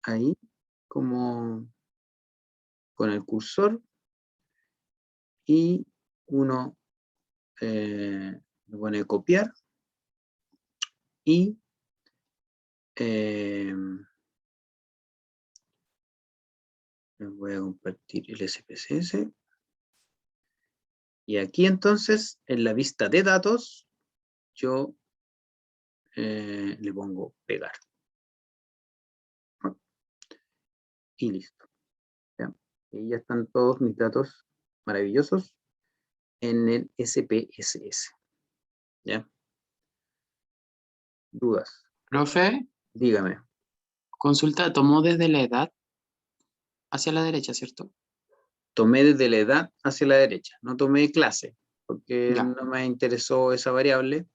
Speaker 1: ahí, como con el cursor, y uno le pone copiar, y les voy a compartir el SPSS. Y aquí entonces, en la vista de datos, yo le pongo pegar. Y listo. ¿Ya? Y ya están todos mis datos maravillosos en el SPSS. ¿Ya? ¿Dudas?
Speaker 2: Profe,
Speaker 1: Dígame.
Speaker 2: consulta, tomó desde la edad hacia la derecha, ¿cierto?
Speaker 1: Tomé desde la edad hacia la derecha. No tomé clase, porque
Speaker 2: Ya.
Speaker 1: no me interesó esa variable.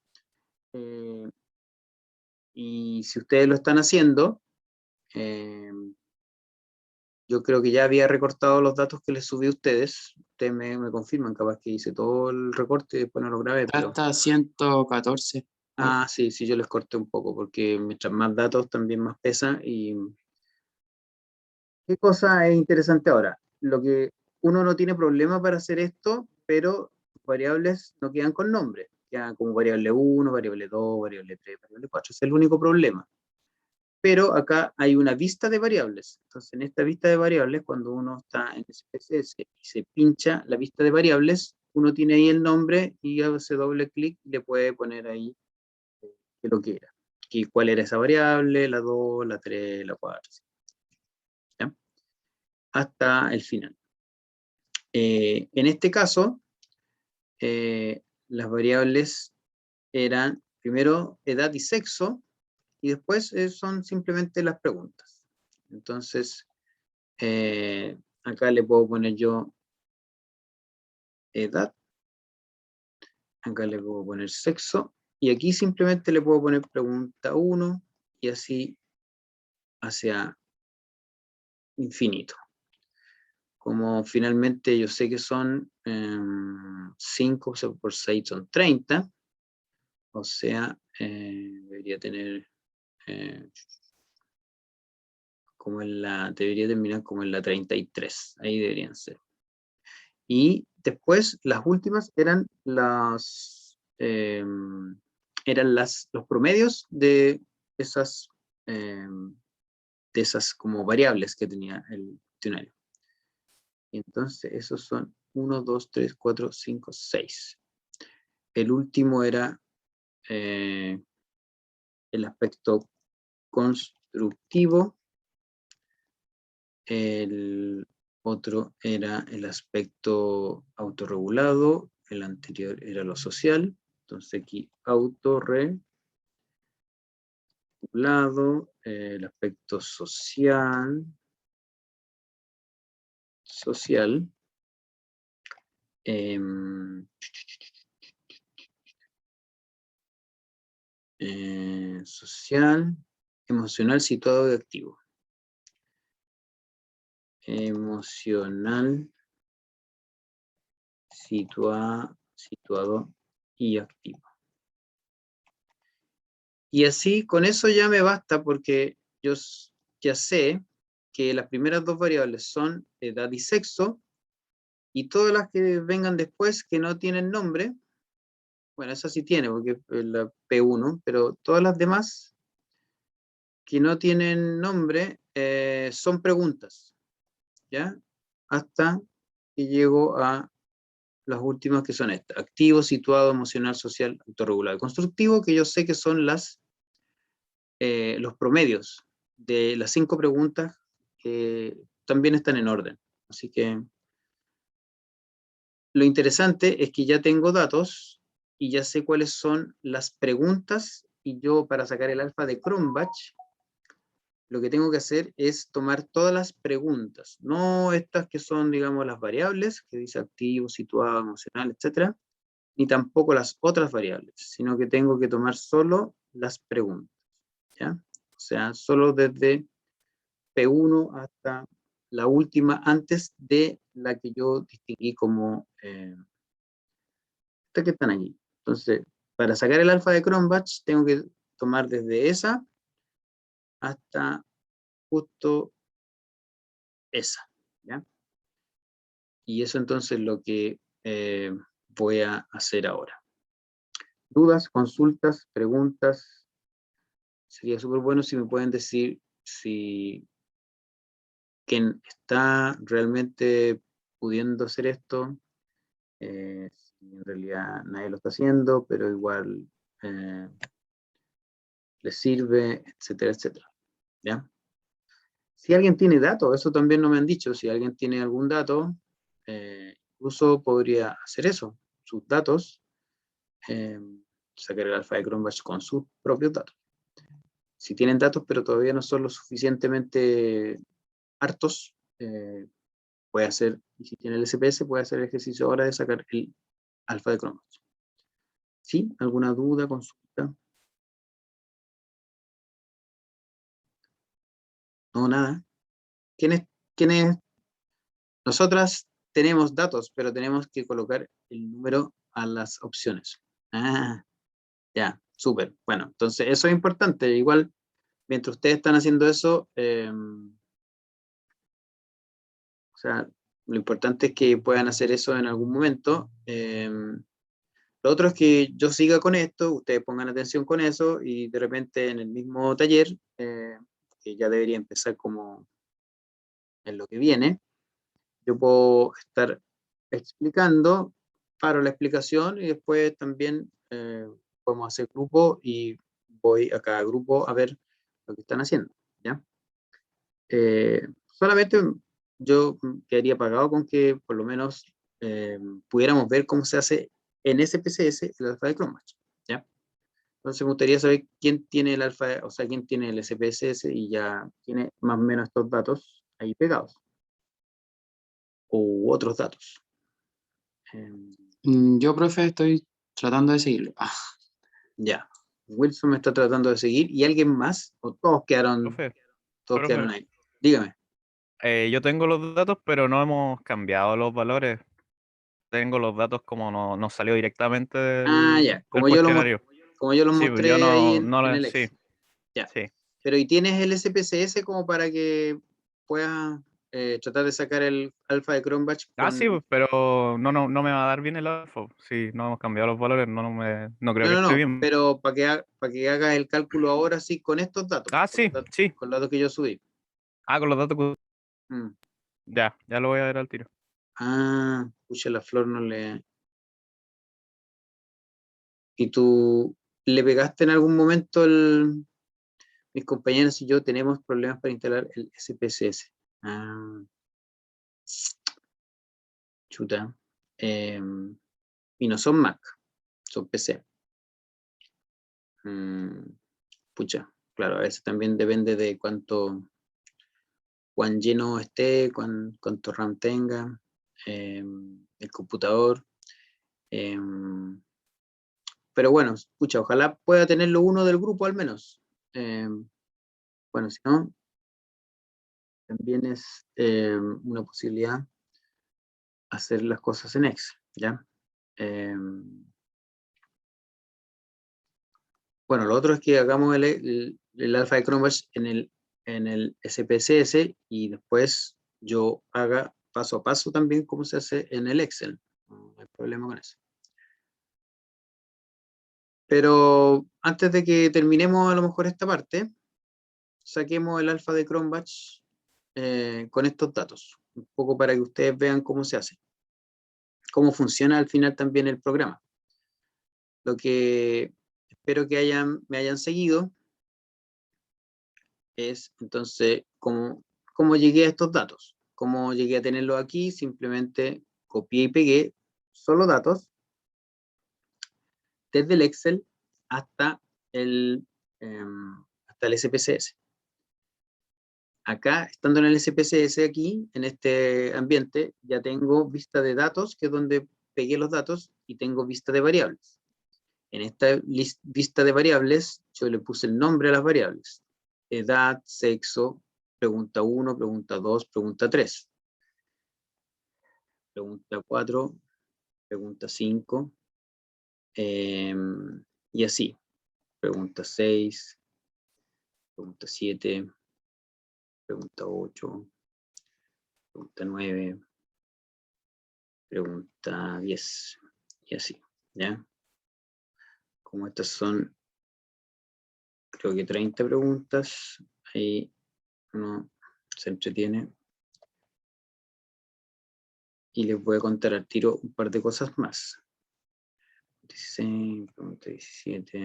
Speaker 1: Y si ustedes lo están haciendo, yo creo que ya había recortado los datos que les subí a ustedes. Ustedes me confirman, capaz que hice todo el recorte y después no lo grabé, pero...
Speaker 2: Hasta 114.
Speaker 1: Ah, sí, yo les corté un poco, porque mientras más datos también más pesa, y ¿Qué cosa es interesante ahora? Lo que uno no tiene problema para hacer esto, pero variables no quedan con nombre. Quedan como variable 1, variable 2, variable 3, variable 4. Ese es el único problema. Pero acá hay una vista de variables. Entonces, en esta vista de variables, cuando uno está en SPSS y se pincha la vista de variables, uno tiene ahí el nombre y hace doble clic y le puede poner ahí que lo quiera. Y cuál era esa variable, la 2, la 3, la 4. ¿Ya? Hasta el final. En este caso, las variables eran primero edad y sexo, y después son simplemente las preguntas. Entonces, acá le puedo poner yo edad, acá le puedo poner sexo, y aquí simplemente le puedo poner pregunta 1, y así hacia infinito. Como finalmente yo sé que son 5 por 6 son 30, o sea, debería tener debería terminar como en la 33, ahí deberían ser. Y después las últimas eran los promedios de esas como variables que tenía el diccionario. Y entonces esos son 1, 2, 3, 4, 5, 6. El último era el aspecto constructivo. El otro era el aspecto autorregulado, el anterior era lo social, entonces aquí autorregulado, el aspecto social, social, social, emocional, situado y activo. Emocional, situado y activo. Y así, con eso ya me basta, porque yo ya sé que las primeras dos variables son edad y sexo, y todas las que vengan después que no tienen nombre, bueno, esa sí tiene, porque es la P1, pero todas las demás que no tienen nombre son preguntas, ¿ya? Hasta que llego a las últimas, que son estas: activo, situado, emocional, social, autorregulado, constructivo, que yo sé que son los promedios de las 5 preguntas que también están en orden. Así que lo interesante es que ya tengo datos y ya sé cuáles son las preguntas, y yo, para sacar el alfa de Cronbach, lo que tengo que hacer es tomar todas las preguntas, no estas que son, digamos, las variables, que dice activo, situado, emocional, etcétera, ni tampoco las otras variables, sino que tengo que tomar solo las preguntas, ¿ya? O sea, solo desde P1 hasta la última, antes de la que yo distinguí como estas que están aquí. Entonces, para sacar el alfa de Cronbach, tengo que tomar desde esa hasta justo esa, ¿ya? Y eso entonces es lo que voy a hacer ahora. ¿Dudas, consultas, preguntas? Sería súper bueno si me pueden decir si quien está realmente pudiendo hacer esto, si en realidad nadie lo está haciendo, pero igual les sirve, etcétera, etcétera. ¿Ya? Si alguien tiene datos, eso también no me han dicho, si alguien tiene algún dato, incluso podría hacer eso, sus datos, sacar el alfa de Cronbach con sus propios datos. Si tienen datos, pero todavía no son lo suficientemente hartos, puede hacer, y si tiene el SPS, puede hacer el ejercicio ahora de sacar el alfa de Cronbach. ¿Sí? ¿Alguna duda, consulta? No, nada. ¿Quiénes? Nosotras tenemos datos, pero tenemos que colocar el número a las opciones. Ah, ya, súper. Bueno, entonces eso es importante. Igual, mientras ustedes están haciendo eso, O sea, lo importante es que puedan hacer eso en algún momento. Lo otro es que yo siga con esto, ustedes pongan atención con eso y de repente en el mismo taller, que ya debería empezar como en lo que viene, yo puedo estar explicando, paro la explicación y después también podemos hacer grupo y voy a cada grupo a ver lo que están haciendo, ¿ya? Solamente yo quedaría pagado con que por lo menos pudiéramos ver cómo se hace en SPSS el alfa de Cronbach, ¿ya? Entonces me gustaría saber quién tiene el alfa, o sea, quién tiene el SPSS y ya tiene más o menos estos datos ahí pegados. U otros datos.
Speaker 2: Yo, profe, estoy tratando de seguirlo.
Speaker 1: Ya. Wilson me está tratando de seguir. ¿Y alguien más? ¿O todos quedaron
Speaker 5: Profe,
Speaker 1: ahí? Dígame.
Speaker 5: yo tengo los datos, pero no hemos cambiado los valores. Tengo los datos como nos salió directamente
Speaker 1: Ya.
Speaker 5: del cuestionario.
Speaker 1: Como yo los
Speaker 5: Sí, pues
Speaker 1: mostré
Speaker 5: yo
Speaker 1: ahí
Speaker 5: no
Speaker 1: en el
Speaker 5: sí,
Speaker 1: Excel. Ya.
Speaker 5: sí.
Speaker 1: Pero ¿y tienes el SPSS como para que puedas tratar de sacar el alfa de Cronbach?
Speaker 5: Sí, pues, pero no me va a dar bien el alfa. Sí, no hemos cambiado los valores, no creo que esté
Speaker 1: No,
Speaker 5: bien.
Speaker 1: pero para que hagas el cálculo ahora sí con estos datos.
Speaker 5: Sí, sí.
Speaker 1: Con los datos que yo subí.
Speaker 5: Con los datos que...
Speaker 1: Mm.
Speaker 5: Ya lo voy a ver al tiro.
Speaker 1: Pucha, la Flor no le... ¿Y tú le pegaste en algún momento mis compañeros y yo tenemos problemas para instalar el SPSS? Chuta. Y no son Mac, son PC. Pucha, claro, a veces también depende de cuán lleno esté, cuánto RAM tenga, el computador. Pero bueno, escucha, ojalá pueda tenerlo uno del grupo al menos. Bueno, si no, también es una posibilidad hacer las cosas en Excel, ¿ya? Bueno, lo otro es que hagamos el alfa de Cronbach en el SPSS y después yo haga paso a paso también cómo se hace en el Excel. No hay problema con eso. Pero antes de que terminemos a lo mejor esta parte, saquemos el alfa de Cronbach con estos datos, un poco para que ustedes vean cómo se hace, cómo funciona al final también el programa. Lo que espero que me hayan seguido es entonces cómo llegué a estos datos, cómo llegué a tenerlos aquí, simplemente copié y pegué solo datos desde el Excel hasta hasta el SPSS. Acá, estando en el SPSS aquí, en este ambiente, ya tengo vista de datos, que es donde pegué los datos, y tengo vista de variables. En esta vista de variables, yo le puse el nombre a las variables. Edad, sexo, pregunta 1, pregunta 2, pregunta 3. Pregunta 4, pregunta 5, y así. Pregunta 6, pregunta 7, pregunta 8, pregunta 9, pregunta 10, y así, ¿ya? Como estas son, creo que 30 preguntas, ahí uno se entretiene. Y les voy a contar al tiro un par de cosas más. 16, pregunta 17,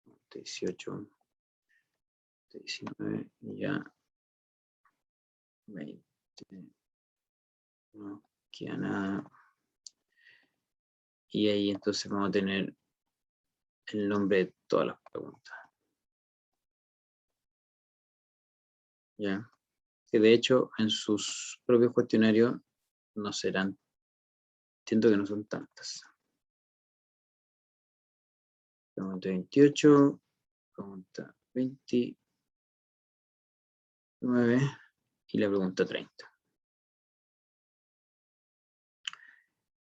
Speaker 1: pregunta 18, 19, y ya 20. No queda nada. Y ahí entonces vamos a tener el nombre de todas las preguntas. ¿Ya? Que de hecho en sus propios cuestionarios no serán, siento que no son tantas. Pregunta 28, pregunta 29 y la pregunta 30.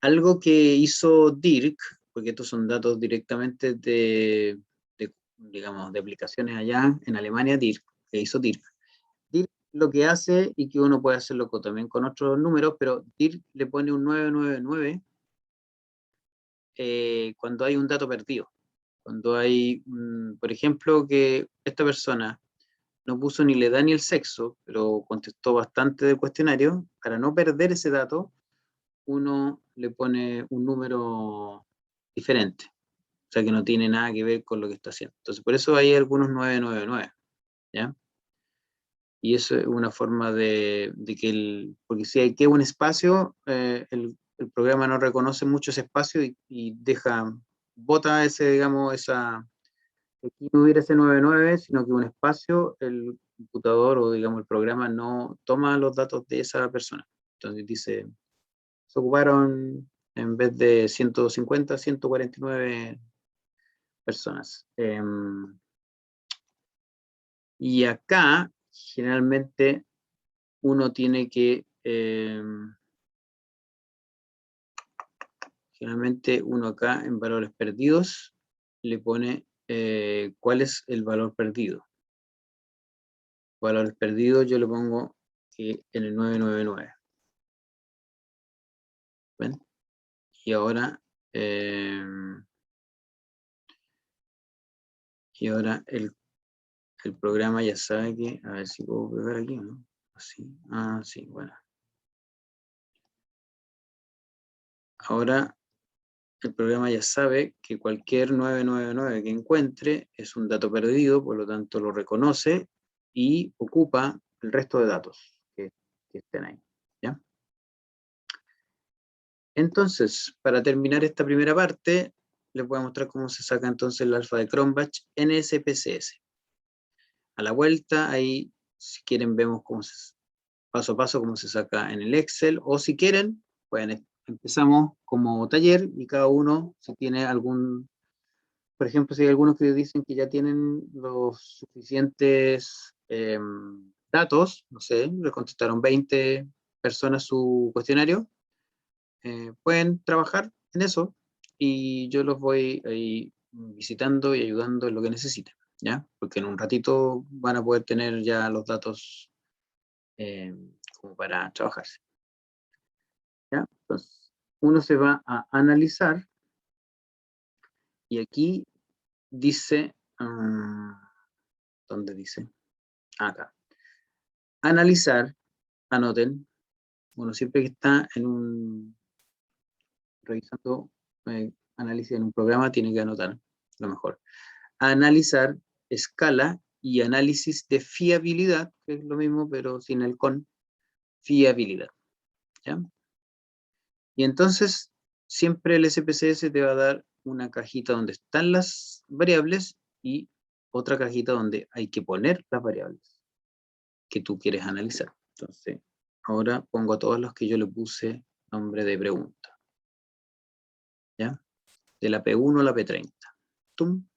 Speaker 1: Algo que hizo Dirk, porque estos son datos directamente digamos, de aplicaciones allá en Alemania, que hizo Dirk. Dirk lo que hace, y que uno puede hacerlo también con otros números, pero DIR le pone un 999 cuando hay un dato perdido. Cuando hay, por ejemplo, que esta persona no puso ni la edad ni el sexo, pero contestó bastante del cuestionario, para no perder ese dato, uno le pone un número diferente, o sea que no tiene nada que ver con lo que está haciendo. Entonces, por eso hay algunos 999, ¿ya? Y eso es una forma de que porque si hay que un espacio, el programa no reconoce mucho ese espacio y bota ese, digamos, aquí no hubiera ese 99, sino que un espacio, el computador o, digamos, el programa no toma los datos de esa persona. Entonces dice, se ocuparon en vez de 150, 149 personas. Y acá, generalmente, uno tiene que, generalmente uno acá en valores perdidos le pone cuál es el valor perdido. Valores perdidos yo le pongo que en el 999. ¿Ven? Y ahora, el programa ya sabe que, a ver si puedo pegar aquí, ¿no? Así, sí, bueno. Ahora el programa ya sabe que cualquier 999 que encuentre es un dato perdido, por lo tanto lo reconoce y ocupa el resto de datos que estén ahí, ¿ya? Entonces, para terminar esta primera parte, les voy a mostrar cómo se saca entonces el alfa de Cronbach en SPSS. A la vuelta, ahí, si quieren, vemos paso a paso cómo se saca en el Excel, o si quieren, empezamos como taller y cada uno, si tiene algún, por ejemplo, si hay algunos que dicen que ya tienen los suficientes datos, no sé, le contestaron 20 personas su cuestionario, pueden trabajar en eso y yo los voy ahí visitando y ayudando en lo que necesiten, ¿ya? Porque en un ratito van a poder tener ya los datos como para trabajarse, ¿ya? Entonces, uno se va a analizar y aquí dice, ¿dónde dice? Acá. Analizar, anoten, uno siempre que está revisando análisis en un programa tiene que anotar lo mejor. Analizar, escala y análisis de fiabilidad, que es lo mismo pero sin el con, fiabilidad, ¿ya? Y entonces siempre el SPSS te va a dar una cajita donde están las variables y otra cajita donde hay que poner las variables que tú quieres analizar. Entonces, ahora pongo a todos los que yo le puse nombre de pregunta, ¿ya? De la P1 a la P30. ¡Tum!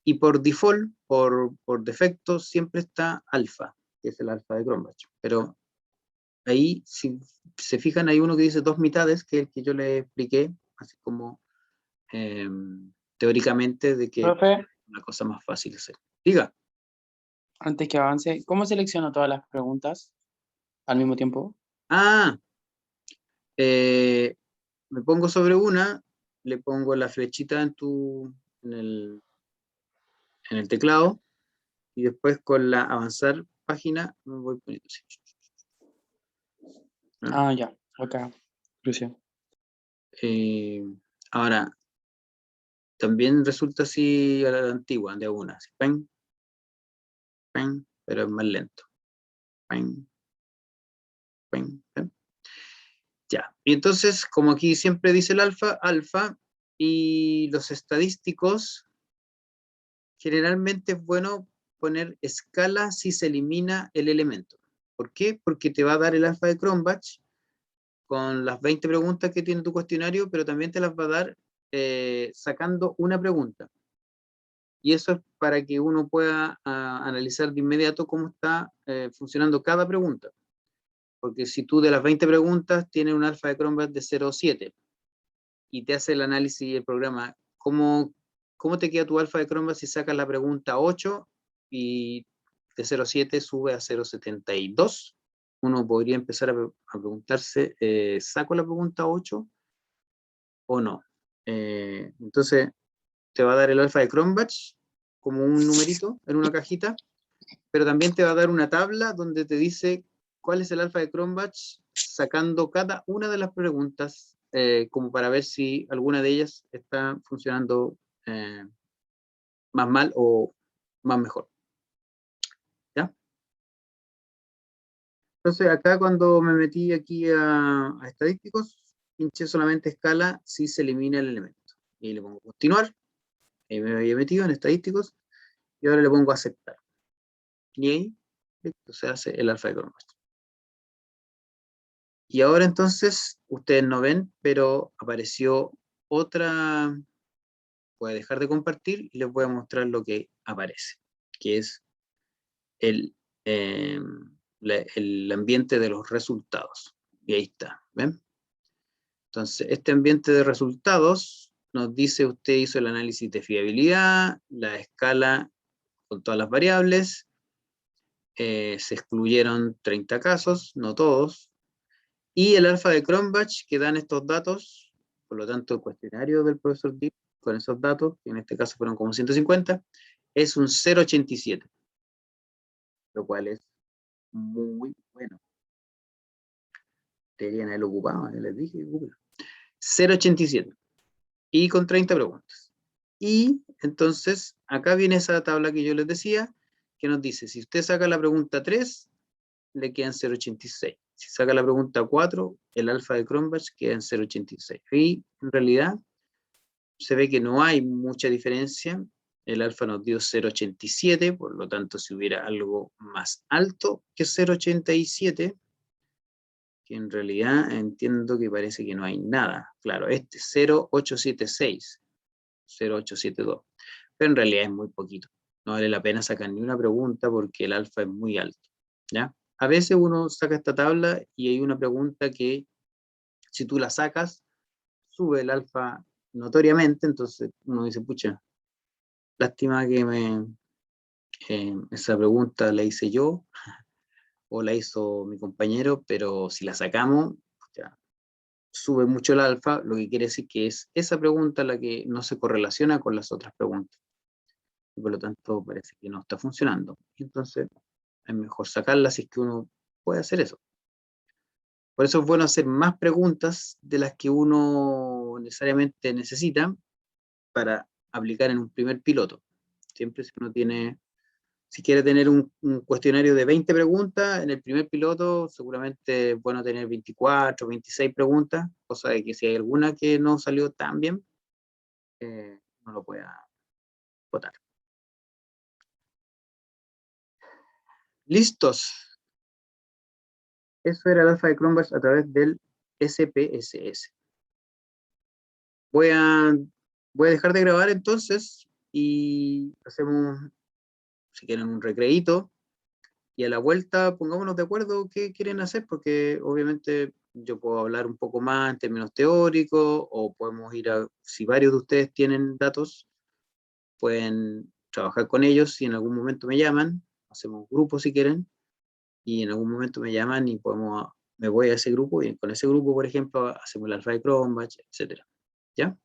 Speaker 1: Y por default, por defecto, siempre está alfa, que es el alfa de Cronbach. Pero ahí, si se fijan, hay uno que dice 2 mitades, que es el que yo le expliqué, así como teóricamente, de que
Speaker 2: Profe,
Speaker 1: es una cosa más fácil de hacer. Diga.
Speaker 2: antes que avance, ¿cómo selecciono todas las preguntas al mismo tiempo?
Speaker 1: Me pongo sobre una, le pongo la flechita en el teclado, y después con la avanzar página me voy poniendo así.
Speaker 2: Ya, acá. Gracias.
Speaker 1: Ahora, también resulta así a la antigua, de una, así, pen, pen, pero es más lento. Pen, pen, pen. Ya, y entonces, como aquí siempre dice el alfa, alfa, y los estadísticos, generalmente es bueno poner escala si se elimina el elemento. ¿Por qué? Porque te va a dar el alfa de Cronbach con las 20 preguntas que tiene tu cuestionario, pero también te las va a dar sacando una pregunta. Y eso es para que uno pueda analizar de inmediato cómo está funcionando cada pregunta. Porque si tú de las 20 preguntas tienes un alfa de Cronbach de 0,7 y te hace el análisis del programa, ¿cómo te queda tu alfa de Cronbach si sacas la pregunta 8 y de 0,7 sube a 0,72. Uno podría empezar a preguntarse, ¿saco la pregunta 8 o no? Entonces, te va a dar el alfa de Cronbach como un numerito en una cajita, pero también te va a dar una tabla donde te dice cuál es el alfa de Cronbach sacando cada una de las preguntas, como para ver si alguna de ellas está funcionando más mal o más mejor. ¿Ya? Entonces acá cuando me metí aquí a estadísticos, pinché solamente escala si se elimina el elemento. Y le pongo continuar. Ahí me había metido en estadísticos. Y ahora le pongo aceptar. Y ahí listo, se hace el alfa de Cronbach. Y ahora entonces, ustedes no ven, pero apareció otra. Voy a dejar de compartir y les voy a mostrar lo que aparece, que es el ambiente de los resultados. Y ahí está, ¿ven? Entonces, este ambiente de resultados nos dice, usted hizo el análisis de fiabilidad, la escala con todas las variables, se excluyeron 30 casos, no todos, y el alfa de Cronbach que dan estos datos, por lo tanto el cuestionario del profesor Dick con esos datos, que en este caso fueron como 150, es un 0,87, lo cual es muy bueno. Deberían haberlo ocupado, les dije, 0,87, y con 30 preguntas. Y entonces, acá viene esa tabla que yo les decía, que nos dice, si usted saca la pregunta 3, le quedan 0,86. Si saca la pregunta 4, el alfa de Cronbach queda en 0,86. Y en realidad se ve que no hay mucha diferencia. El alfa nos dio 0,87, por lo tanto si hubiera algo más alto que 0,87, que en realidad entiendo que parece que no hay nada. Claro, este 0,876, 0,872. Pero en realidad es muy poquito. No vale la pena sacar ni una pregunta porque el alfa es muy alto. ¿Ya? A veces uno saca esta tabla y hay una pregunta que si tú la sacas, sube el alfa notoriamente, entonces uno dice, pucha, lástima que esa pregunta la hice yo o la hizo mi compañero, pero si la sacamos, pucha, sube mucho el alfa, lo que quiere decir que es esa pregunta la que no se correlaciona con las otras preguntas. Y por lo tanto parece que no está funcionando. Y entonces es mejor sacarla si es que uno puede hacer eso. Por eso es bueno hacer más preguntas de las que uno necesariamente necesita para aplicar en un primer piloto. Siempre si uno tiene, si quiere tener un cuestionario de 20 preguntas, en el primer piloto seguramente es bueno tener 24, 26 preguntas, cosa de que si hay alguna que no salió tan bien, no lo pueda votar. ¿Listos? Eso era el alfa de Cronbach a través del SPSS. Voy a dejar de grabar entonces y hacemos, si quieren, un recreíto y a la vuelta pongámonos de acuerdo qué quieren hacer, porque obviamente yo puedo hablar un poco más en términos teóricos o podemos ir a, si varios de ustedes tienen datos, pueden trabajar con ellos y en algún momento me llaman, hacemos grupos si quieren, y en algún momento me llaman y me voy a ese grupo y con ese grupo, por ejemplo, hacemos el alfa de Cronbach, etc. ¿Ya?